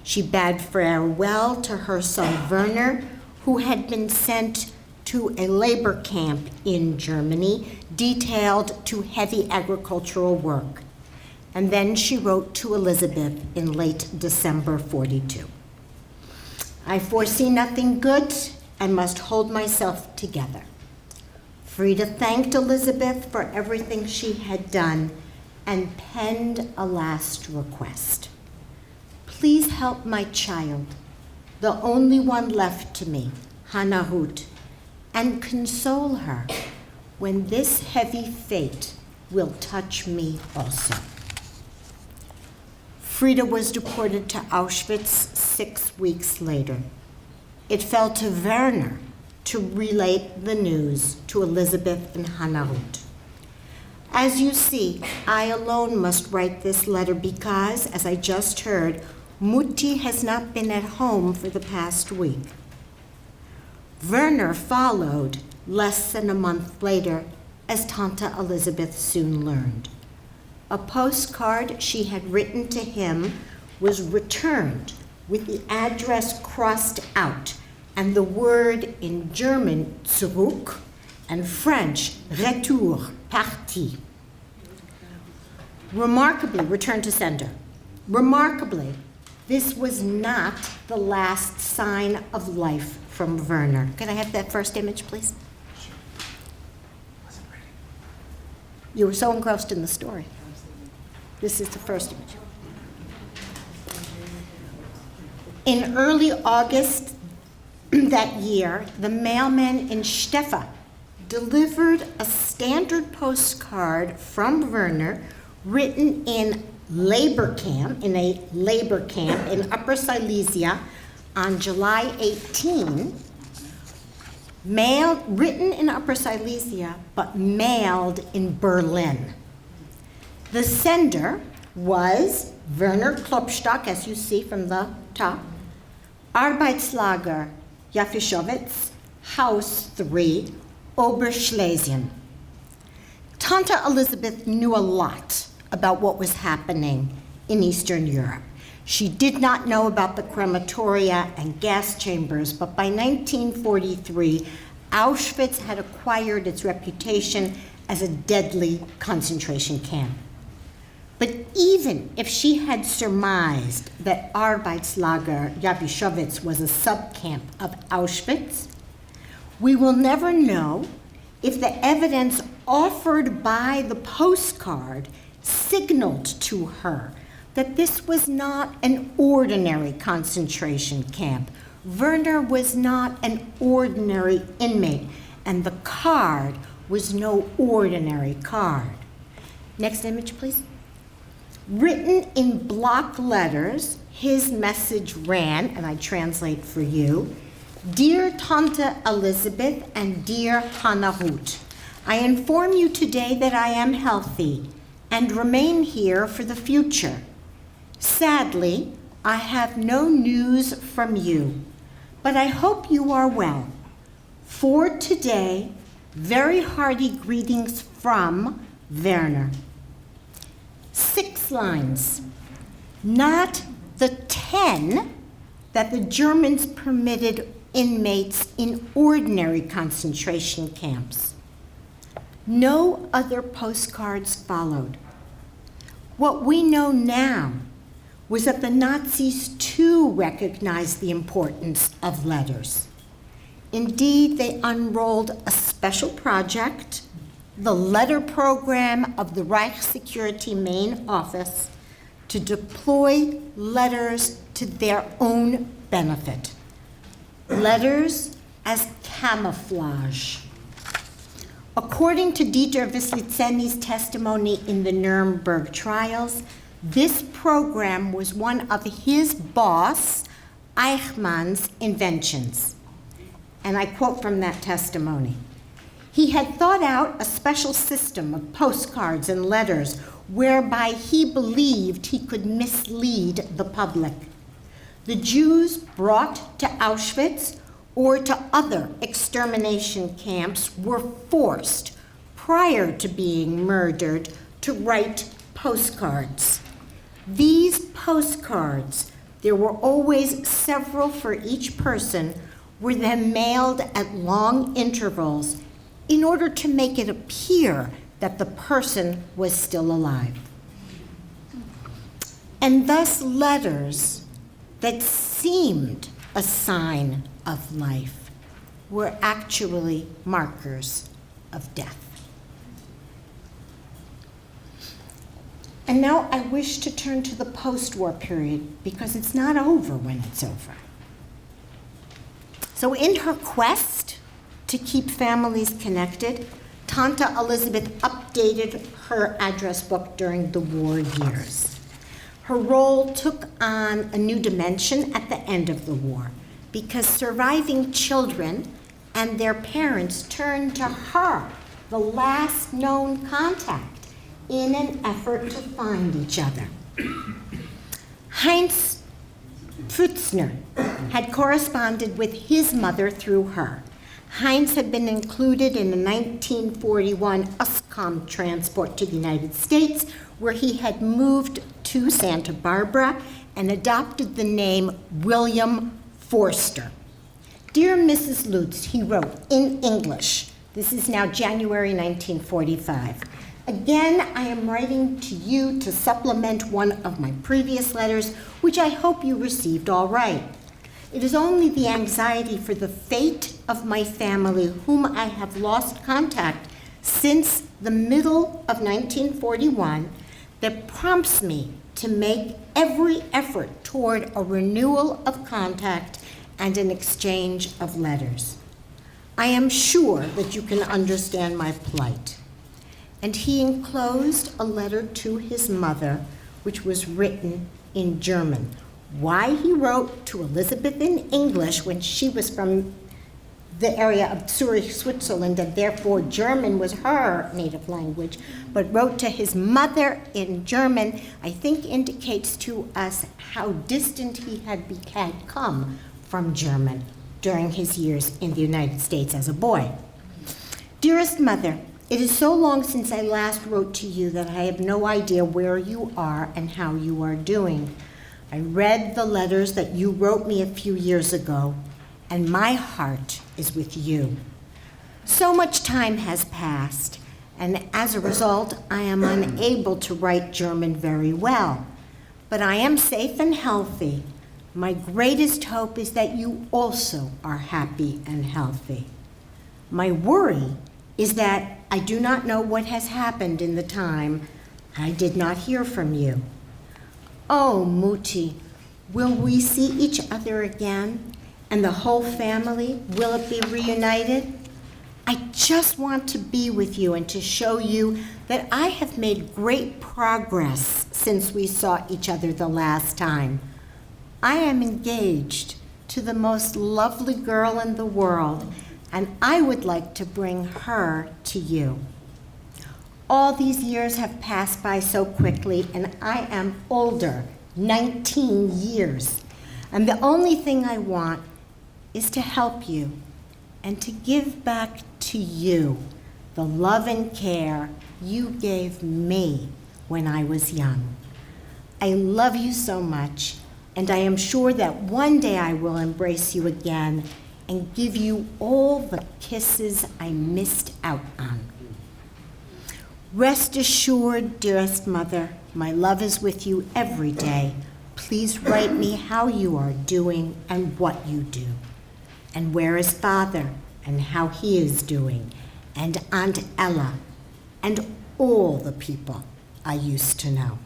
She bade farewell to her son Werner, who had been sent to a labor camp in Germany, detailed to heavy agricultural work. And then she wrote to Elizabeth in late December 42. I foresee nothing good and must hold myself together. Frida thanked Elizabeth for everything she had done and penned a last request. Please help my child, the only one left to me, Hannah Hoot, and console her when this heavy fate will touch me also. Frida was deported to Auschwitz 6 weeks later. It fell to Werner to relate the news to Elizabeth and Hannah Hoot. As you see, I alone must write this letter because, as I just heard, Mutti has not been at home for the past week. Werner followed less than a month later, as Tante Elizabeth soon learned. A postcard she had written to him was returned with the address crossed out and the word in German, zurück, and French, retour, parti. Remarkably, return to sender. Remarkably, this was not the last sign of life from Werner. Can I have that first image, please? You were so engrossed in the story. This is the first image. In early August that year, the mailman in Steffa delivered a standard postcard from Werner written in a labor camp in Upper Silesia on July 18, written in Upper Silesia, but mailed in Berlin. The sender was Werner Klopstock, as you see from the top, Arbeitslager Jafischowitz, House 3, Oberschlesien. Tante Elizabeth knew a lot about what was happening in Eastern Europe. She did not know about the crematoria and gas chambers, but by 1943, Auschwitz had acquired its reputation as a deadly concentration camp. But even if she had surmised that Arbeitslager Jafischowitz was a subcamp of Auschwitz, we will never know if the evidence offered by the postcard signaled to her that this was not an ordinary concentration camp. Werner was not an ordinary inmate, and the card was no ordinary card. Next image, please. Written in block letters, his message ran, and I translate for you, Dear Tante Elizabeth and dear Hannah Hoot, I inform you today that I am healthy and remain here for the future. Sadly, I have no news from you, but I hope you are well. For today, very hearty greetings from Werner. 6 lines, not the 10 that the Germans permitted inmates in ordinary concentration camps. No other postcards followed. What we know now was that the Nazis too recognized the importance of letters. Indeed, they unrolled a special project, the letter program of the Reich Security Main Office, to deploy letters to their own benefit. Letters as camouflage. According to Dieter Wislicenny's testimony in the Nuremberg trials, this program was one of his boss, Eichmann's, inventions. And I quote from that testimony. He had thought out a special system of postcards and letters whereby he believed he could mislead the public. The Jews brought to Auschwitz or to other extermination camps were forced, prior to being murdered, to write postcards. These postcards, there were always several for each person, were then mailed at long intervals in order to make it appear that the person was still alive. And thus letters that seemed a sign of life were actually markers of death. And now I wish to turn to the post-war period because it's not over when it's over. So in her quest to keep families connected, Tanta Elizabeth updated her address book during the war years. Her role took on a new dimension at the end of the war because surviving children and their parents turned to her, the last known contact, in an effort to find each other. Heinz Pfützner had corresponded with his mother through her. Heinz had been included in a 1941 USCOM transport to the United States, where he had moved to Santa Barbara and adopted the name William Forster. Dear Mrs. Lutz, he wrote in English. This is now January 1945. Again, I am writing to you to supplement one of my previous letters, which I hope you received all right. It is only the anxiety for the fate of my family, whom I have lost contact since the middle of 1941, that prompts me to make every effort toward a renewal of contact and an exchange of letters. I am sure that you can understand my plight. And he enclosed a letter to his mother, which was written in German. Why he wrote to Elizabeth in English when she was from the area of Zurich, Switzerland, and therefore German was her native language, but wrote to his mother in German, I think indicates to us how distant he had come from German during his years in the United States as a boy. Dearest mother, it is so long since I last wrote to you that I have no idea where you are and how you are doing. I read the letters that you wrote me a few years ago, and my heart is with you. So much time has passed, and as a result, I am unable to write German very well. But I am safe and healthy. My greatest hope is that you also are happy and healthy. My worry is that I do not know what has happened in the time I did not hear from you. Oh, Mutti, will we see each other again? And the whole family, will it be reunited? I just want to be with you and to show you that I have made great progress since we saw each other the last time. I am engaged to the most lovely girl in the world, and I would like to bring her to you. All these years have passed by so quickly, and I am older, 19 years. And the only thing I want is to help you and to give back to you the love and care you gave me when I was young. I love you so much, and I am sure that one day I will embrace you again and give you all the kisses I missed out on. Rest assured, dearest mother, my love is with you every day. Please write me how you are doing and what you do, and where is Father and how he is doing, and Aunt Ella, and all the people I used to know.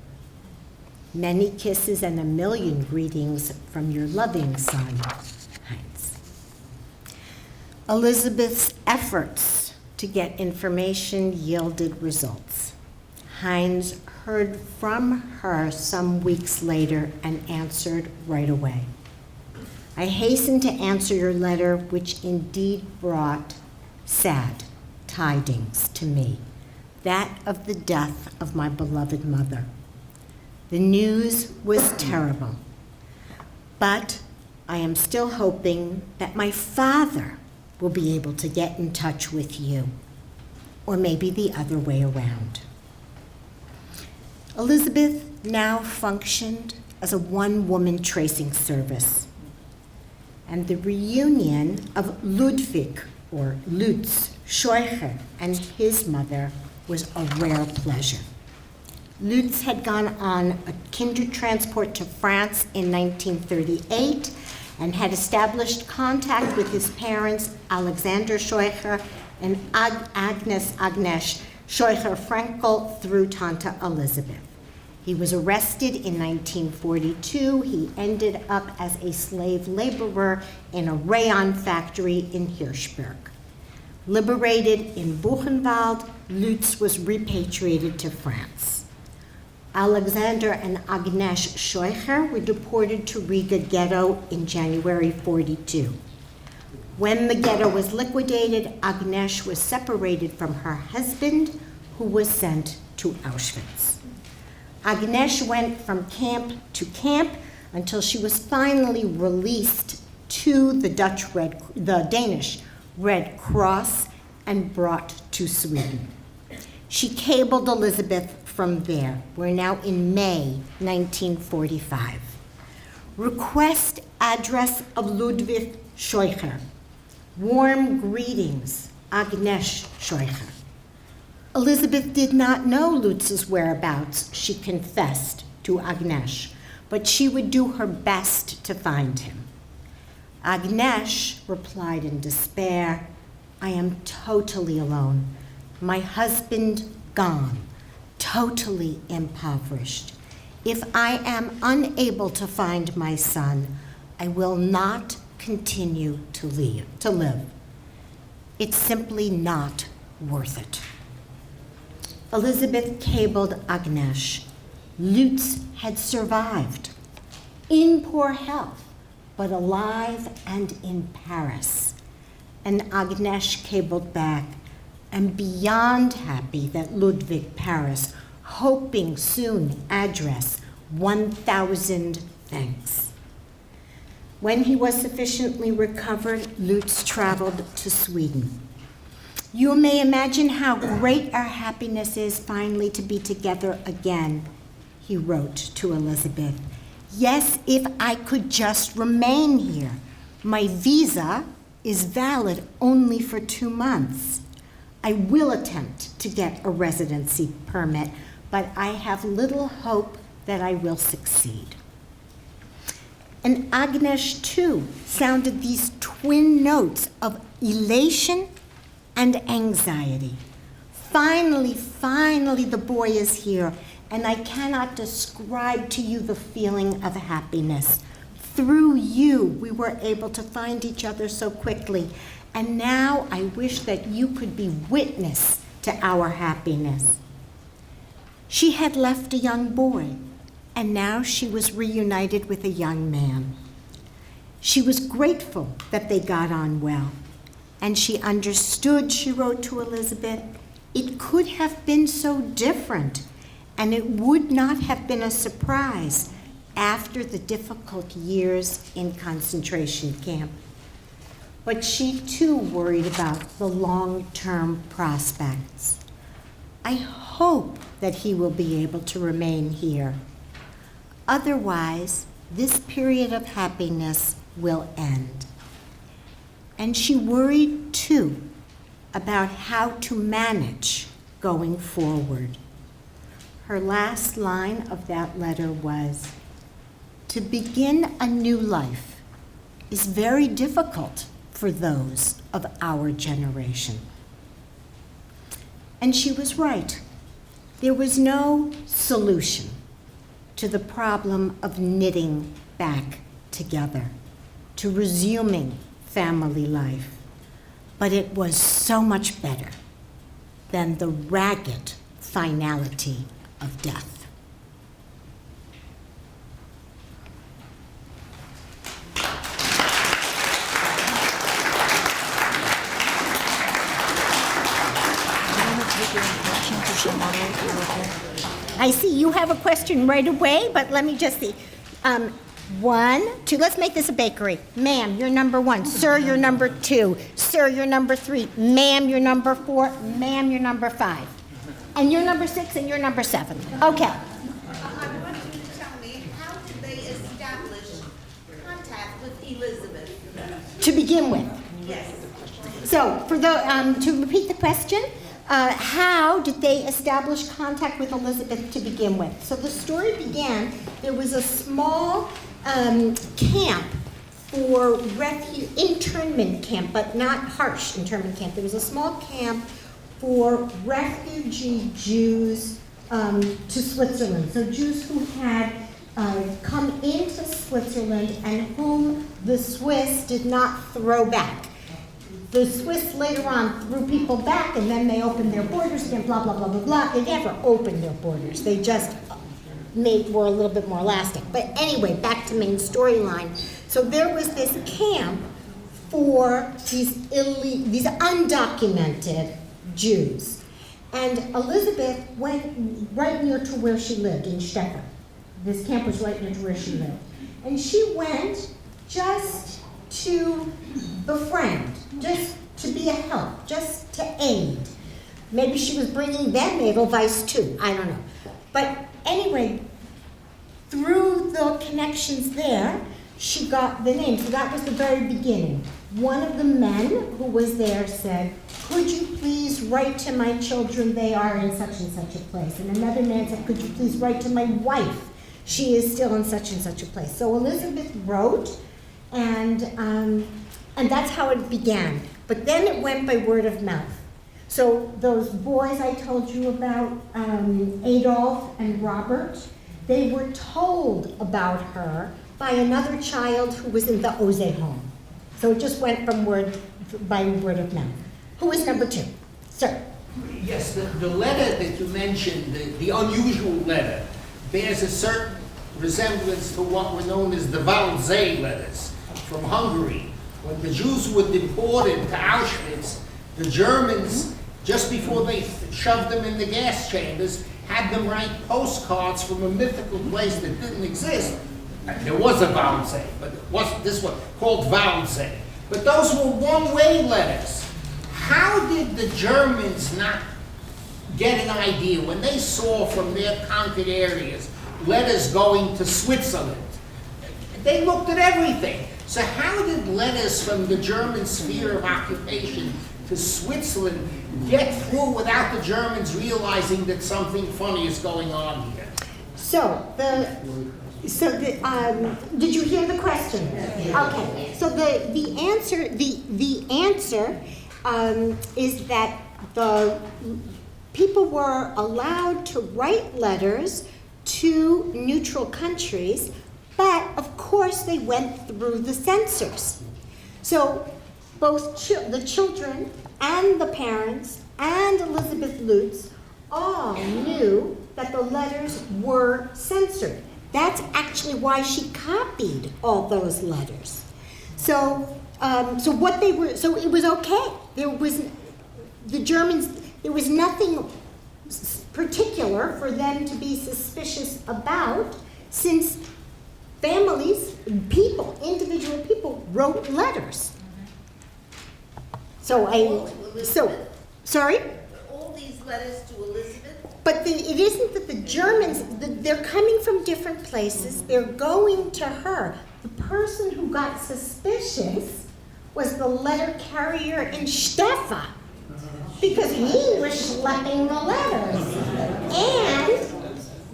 Many kisses and a million greetings from your loving son, Heinz. Elizabeth's efforts to get information yielded results. Heinz heard from her some weeks later and answered right away. I hasten to answer your letter, which indeed brought sad tidings to me, that of the death of my beloved mother. The news was terrible, but I am still hoping that my father will be able to get in touch with you, or maybe the other way around. Elizabeth, now functioned as a one-woman tracing service. And the reunion of Ludwig, or Lutz, Scheucher and his mother was a rare pleasure. Lutz had gone on a Kindertransport to France in 1938 and had established contact with his parents, Alexander Scheucher and Agnes Scheucher-Frankel, through Tante Elizabeth. He was arrested in 1942. He ended up as a slave laborer in a rayon factory in Hirschberg. Liberated in Buchenwald, Lutz was repatriated to France. Alexander and Agnes Scheucher were deported to Riga ghetto in January 42. When the ghetto was liquidated, Agnes was separated from her husband, who was sent to Auschwitz. Agnes went from camp to camp until she was finally released to the Danish Red Cross and brought to Sweden. She cabled Elizabeth from there. We're now in May 1945. Request address of Ludwig Scheucher. Warm greetings, Agnes Scheucher. Elizabeth did not know Lutz's whereabouts, she confessed to Agnes, but she would do her best to find him. Agnes replied in despair, I am totally alone. My husband gone, totally impoverished. If I am unable to find my son, I will not continue to live. It's simply not worth it. Elizabeth cabled Agnes. Lutz had survived, in poor health, but alive and in Paris. And Agnes cabled back, and beyond happy that Ludwig Paris, hoping soon address, 1,000 thanks. When he was sufficiently recovered, Lutz traveled to Sweden. You may imagine how great our happiness is finally to be together again, he wrote to Elizabeth. Yes, if I could just remain here. My visa is valid only for 2 months. I will attempt to get a residency permit, but I have little hope that I will succeed. And Agnes, too, sounded these twin notes of elation and anxiety. Finally, the boy is here, and I cannot describe to you the feeling of happiness. Through you, we were able to find each other so quickly, and now I wish that you could be witness to our happiness. She had left a young boy, and now she was reunited with a young man. She was grateful that they got on well. And she understood, she wrote to Elizabeth, it could have been so different, and it would not have been a surprise after the difficult years in concentration camp. But she too worried about the long-term prospects. I hope that he will be able to remain here. Otherwise, this period of happiness will end. And she worried, too, about how to manage going forward. Her last line of that letter was, to begin a new life is very difficult for those of our generation. And she was right. There was no solution to the problem of knitting back together, to resuming family life, but it was so much better than the ragged finality of death. I see you have a question right away, but let me just see. 1, 2, let's make this a bakery. Ma'am, you're number 1. Sir, you're number 2. Sir, you're number 3. Ma'am, you're number 4. Ma'am, you're number 5. And you're number 6 and you're number 7. Okay. to begin with? Yes. So, to repeat the question, how did they establish contact with Elizabeth to begin with? So the story began, there was a small camp for internment camp, but not harsh internment camp. There was a small camp for refugee Jews to Switzerland. So Jews who had come into Switzerland and whom the Swiss did not throw back. The Swiss later on threw people back, and then they opened their borders again, blah, blah, blah, blah, blah. They never opened their borders. They just were a little bit more elastic. But anyway, back to main storyline. So there was this camp for these undocumented Jews. And Elizabeth went right near to where she lived, in Stefan. This camp was right near to where she lived. And she went just to befriend, just to be a help, just to aid. Maybe she was bringing them Edelweiss too, I don't know. But anyway, through the connections there, she got the name. So that was the very beginning. One of the men who was there said, could you please write to my children, they are in such and such a place. And another man said, could you please write to my wife, she is still in such and such a place. So Elizabeth wrote, and that's how it began. But then it went by word of mouth. So those boys I told you about, Adolf and Robert, they were told about her by another child who was in the Oze home. So it just went from by word of mouth. Who was number two? Sir. Yes, the letter that you mentioned, the unusual letter, bears a certain resemblance to what were known as the Waldsee letters from Hungary. When the Jews were deported to Auschwitz, the Germans, just before they shoved them in the gas chambers, had them write postcards from a mythical place that didn't exist. There was a Waldsee, but it wasn't this one, called Waldsee. But those were one-way letters. How did the Germans not get an idea when they saw from their conquered areas letters going to Switzerland? They looked at everything. So how did letters from the German sphere of occupation to Switzerland get through without the Germans realizing that something funny is going on here? Did you hear the question? Okay. So the answer is that the people were allowed to write letters to neutral countries, but of course they went through the censors. So both the children and the parents and Elizabeth Lutz all knew that the letters were censored. That's actually why she copied all those letters. So it was okay. There was nothing particular for them to be suspicious about, since families, individual people wrote letters. Sorry? All these letters to Elizabeth? But it isn't that the Germans, they're coming from different places, they're going to her. The person who got suspicious was the letter carrier in Stefan, because he was schlepping the letters.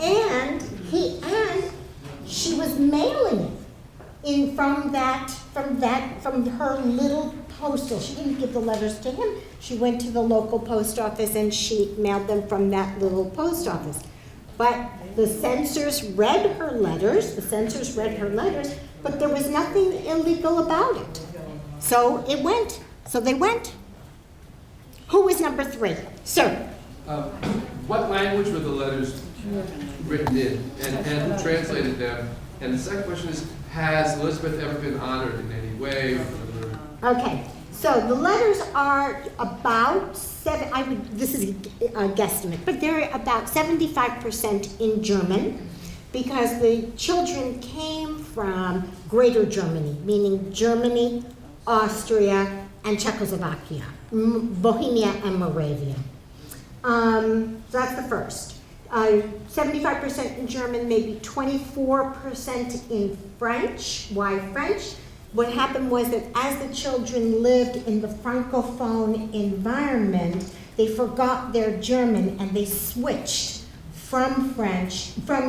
And she was mailing it in from her little postal. She didn't give the letters to him. She went to the local post office and she mailed them from that little post office. But the censors read her letters, but there was nothing illegal about it. So they went. Who was number three? Sir. What language were the letters written in, and who translated them? And the second question is, has Elizabeth ever been honored in any way? Okay, so the letters are about this is a guesstimate, but they're about 75% in German, because the children came from Greater Germany, meaning Germany, Austria, and Czechoslovakia, Bohemia and Moravia. So that's the first. 75% in German, maybe 24% in French. Why French? what happened was that as the children lived in the Francophone environment, they forgot their German and they switched from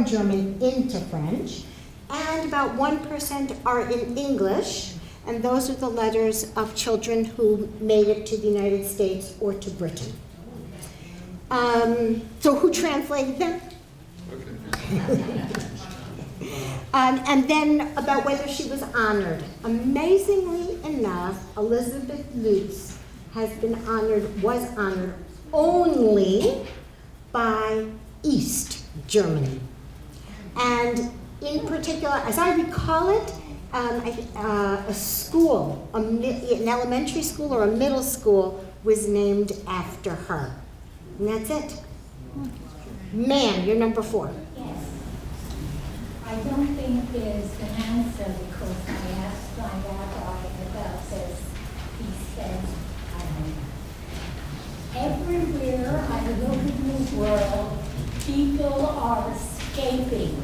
German into French. And about 1% are in English, and those are the letters of children who made it to the United States or to Britain. So who translated them? And then about whether she was honored. Amazingly enough, Elizabeth Lutz was honored only by East Germany. And in particular, as I recall it, a school, an elementary school or a middle school was named after her. And that's it. Ma'am, you're number 4. Yes. I don't think there's an answer because I asked my rabbi about this. He said, everywhere I look in the world, people are escaping.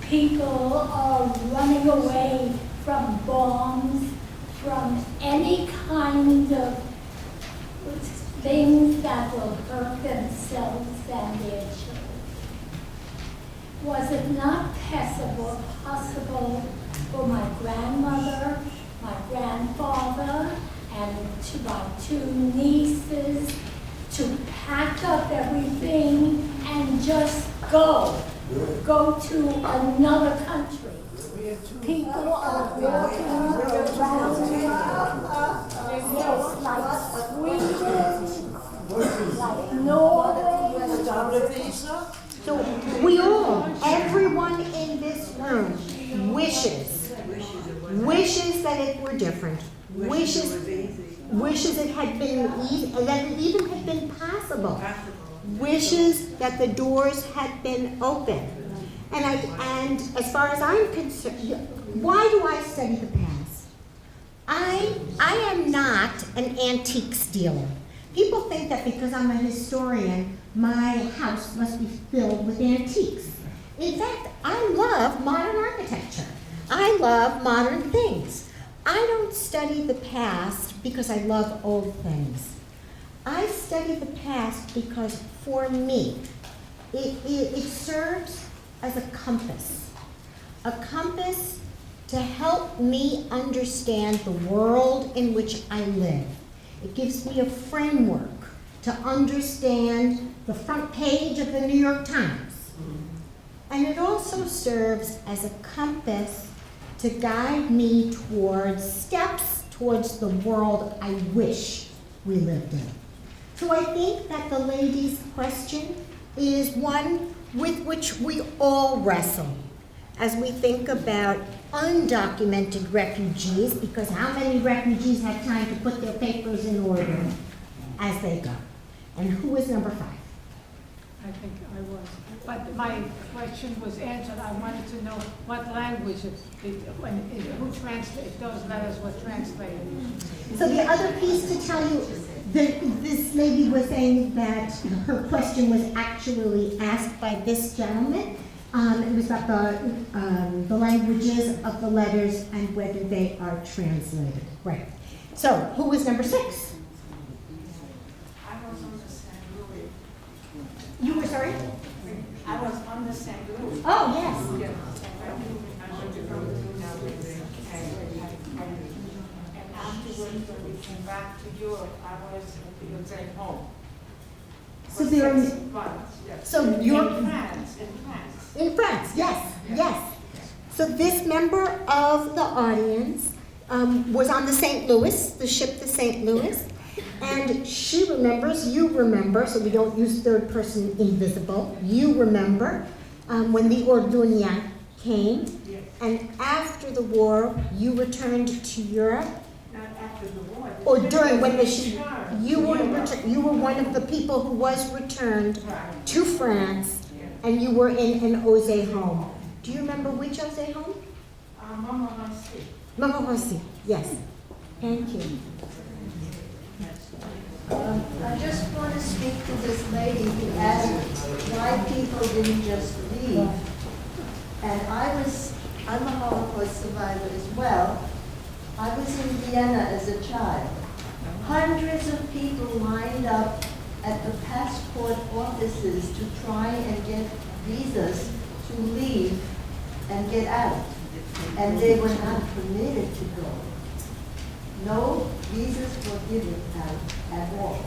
People are running away from bombs, from any kind of things that will hurt themselves and their children. Was it not possible for my grandmother, my grandfather, and to my 2 nieces to pack up everything and just go to another country? People are walking around like Sweden, like Norway. So we all, everyone in this room wishes that it were different, wishes it had been that it even had been possible, wishes that the doors had been open. And as far as I'm concerned, why do I study the past? I am not an antiques dealer. People think that because I'm a historian, my house must be filled with antiques. In fact, I love modern architecture. I love modern things. I don't study the past because I love old things. I study the past because, for me, it serves as a compass to help me understand the world in which I live. It gives me a framework to understand the front page of the New York Times. And it also serves as a compass to guide me towards steps towards the world I wish we lived in. So I think that the lady's question is one with which we all wrestle as we think about undocumented refugees, because how many refugees have time to put their papers in order as they go? And who is number 5? I think I was. But my question was answered. I wanted to know what language, who translated, those letters were translated. So the other piece to tell you, this lady was saying that her question was actually asked by this gentleman. It was about the languages of the letters and whether they are translated. Right. So who was number 6? I was on the St. Louis. You were sorry? I was on the St. Louis. Oh, yes. I went to go to and afterwards, when we came back to Europe, I was at the same home. So there are, 6 months, yes. so you're In France. in France, yes, yes. So this member of the audience was on the St. Louis, the ship the St. Louis, and she remembers, you remember, so we don't use third person invisible, you remember when the Ordunia came, and after the war, you returned to Europe. Not after the war. Or during when you were one of the people who was returned to France, and you were in an Ose home. Do you remember which Ose home? Montmorency. Montmorency, yes. Thank you. I just want to speak to this lady who asked why people didn't just leave. And I'm a Holocaust survivor as well, I was in Vienna as a child. Hundreds of people lined up at the passport offices to try and get visas to leave and get out. And they were not permitted to go. No visas were given out at all,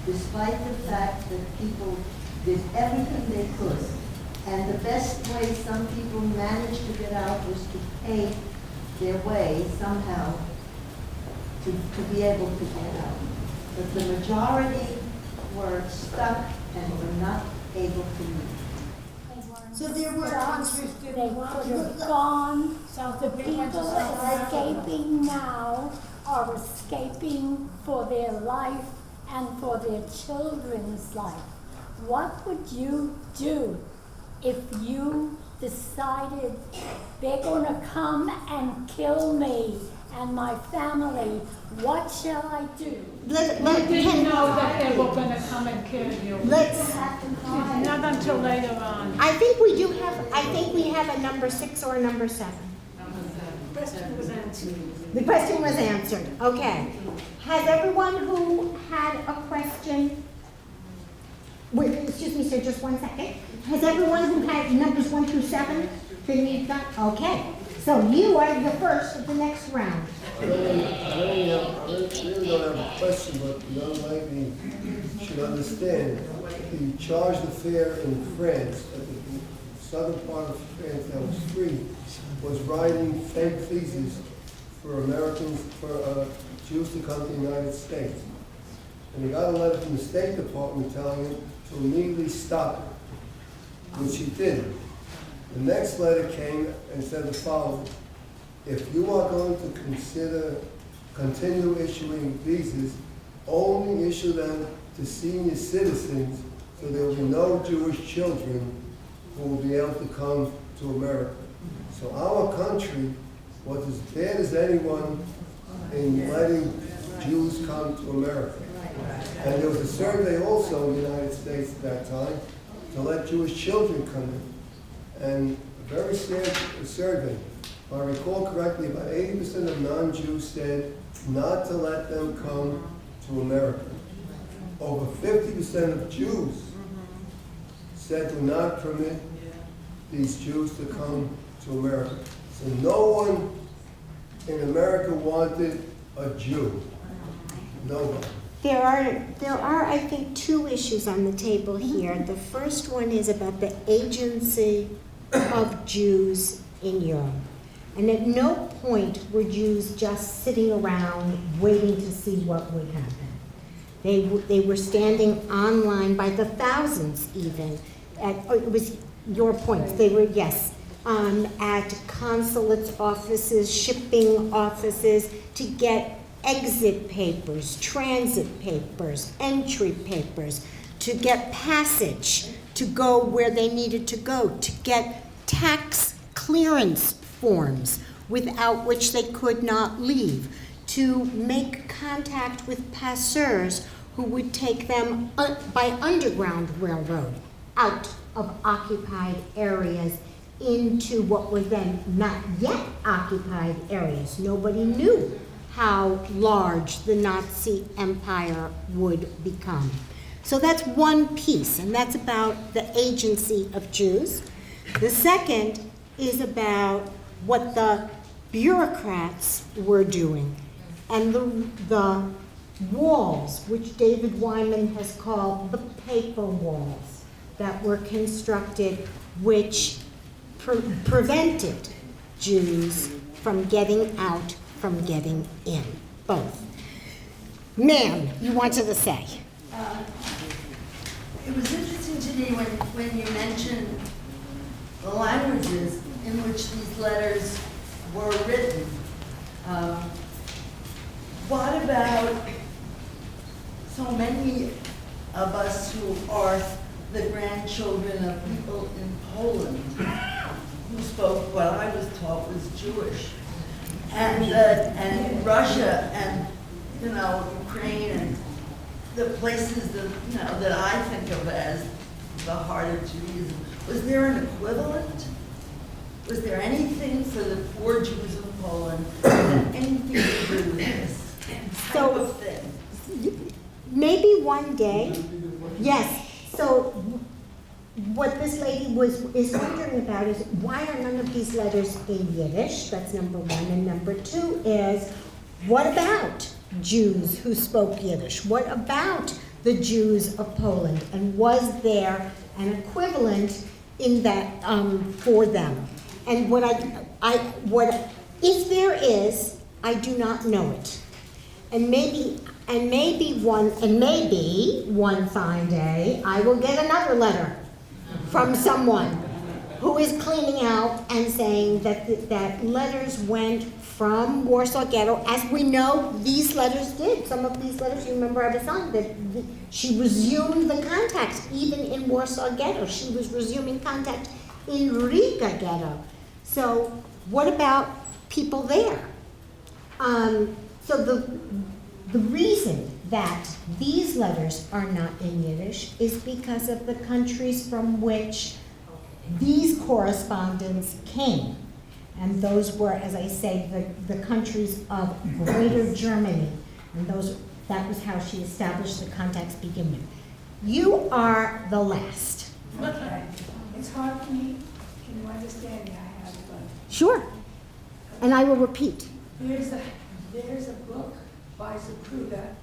despite the fact that people did everything they could. And the best way some people managed to get out was to pay their way somehow to be able to get out. But the majority were stuck and were not able to leave. So there were They could have gone. The people escaping now are escaping for their life and for their children's life. What would you do if you decided they're going to come and kill me and my family? What shall I do? You didn't know that they were gonna come and kill you. Let's, Not until later on. I think we have a number 6 or a number 7. The question was answered. Okay. Has everyone who had a question, wait, excuse me, sir, just one second. Has everyone who had numbers 1 through 7 been done? Okay. So you are the first of the next round. I really don't have a question, but the young lady should understand. The charge d'affaires in France, at the southern part of France that was free, was writing fake visas for Americans, for Jews to come to the United States. And he got a letter from the State Department telling him to immediately stop it, which he did. The next letter came and said the following: if you are going to continue issuing visas, only issue them to senior citizens, so there will be no Jewish children who will be able to come to America. So our country was as bad as anyone in letting Jews come to America. And there was a survey also in the United States at that time to let Jewish children come in. And a very sad survey. If I recall correctly, about 80% of non-Jews said not to let them come to America. Over 50% of Jews said do not permit these Jews to come to America. So no one in America wanted a Jew. No one. There are, I think, 2 issues on the table here. The first one is about the agency of Jews in Europe. And at no point were Jews just sitting around waiting to see what would happen. They were standing online by the thousands even. It was your point. They were, yes, at consulates offices, shipping offices to get exit papers, transit papers, entry papers, to get passage, to go where they needed to go, to get tax clearance forms without which they could not leave, to make contact with passeurs who would take them by underground railroad out of occupied areas into what were then not yet occupied areas. Nobody knew how large the Nazi empire would become. So that's one piece, and that's about the agency of Jews. The second is about what the bureaucrats were doing, and the walls, which David Wyman has called the paper walls, that were constructed, which prevented Jews from getting out, from getting in, both. Ma'am, you wanted to say. It was interesting to me when you mentioned the languages in which these letters were written. What about so many of us who are the grandchildren of people in Poland who spoke what I was taught was Jewish, and Russia, and Ukraine, and the places that that I think of as the heart of Judaism? Was there an equivalent? Was there anything for the poor Jews of Poland, anything to do with this type of thing? Maybe one day, yes. So what this lady is wondering about is why are none of these letters in Yiddish? That's number one. And number two is, what about Jews who spoke Yiddish? What about the Jews of Poland? And was there an equivalent in that for them? And if there is, I do not know it. And maybe one fine day I will get another letter from someone who is cleaning out and saying that letters went from Warsaw Ghetto, as we know these letters did. Some of these letters, you remember I was on, that she resumed the contact even in Warsaw Ghetto. She was resuming contact in Riga Ghetto. So what about people there? So the reason that these letters are not in Yiddish is because of the countries from which these correspondents came. And those were, as I say, the countries of Greater Germany. And that was how she established the contacts to begin with. You are the last. Okay. It's hard for me. Can you understand me? I have Sure. And I will repeat. There's a book by Zapruder.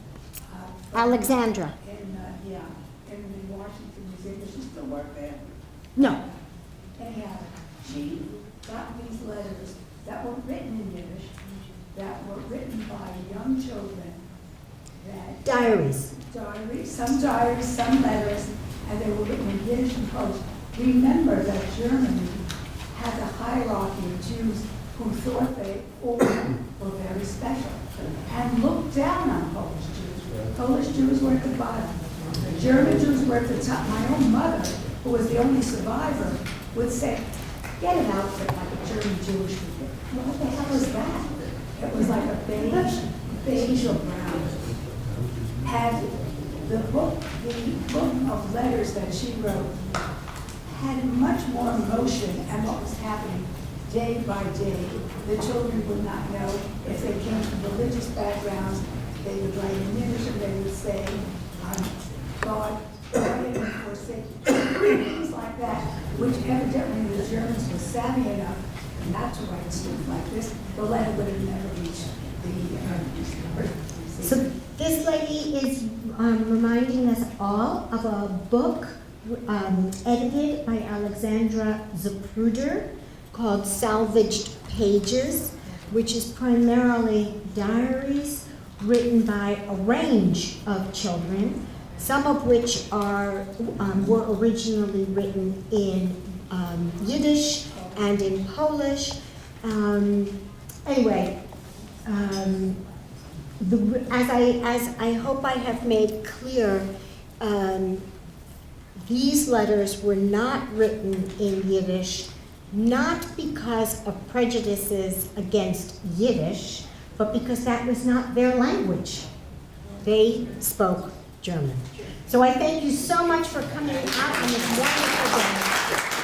Alexandra. In the Washington Museum. Does she still work there? No. Anyhow, she got these letters that were written in Yiddish, that were written by young children. Diaries. Some diaries, some letters, and they were written in Yiddish and Polish. Remember that Germany had a hierarchy of Jews who thought they all were very special and looked down on Polish Jews. Polish Jews were at the bottom. The German Jews were at the top. My own mother, who was the only survivor, would say, get an outfit like a German Jewish people. What the hell is that? It was like a beige or brown. And the book of letters that she wrote had much more emotion and what was happening day by day. The children would not know if they came from religious backgrounds. They would write in Yiddish and they would say, God, pray and forsake, things like that, which evidently the Germans were savvy enough not to write stuff like this. The letter would have never reached the So this lady is reminding us all of a book edited by Alexandra Zapruder called Salvaged Pages, which is primarily diaries written by a range of children, some of which were originally written in Yiddish and in Polish. Anyway, as I hope I have made clear, these letters were not written in Yiddish, not because of prejudices against Yiddish, but because that was not their language. They spoke German. So I thank you so much for coming out on this wonderful day.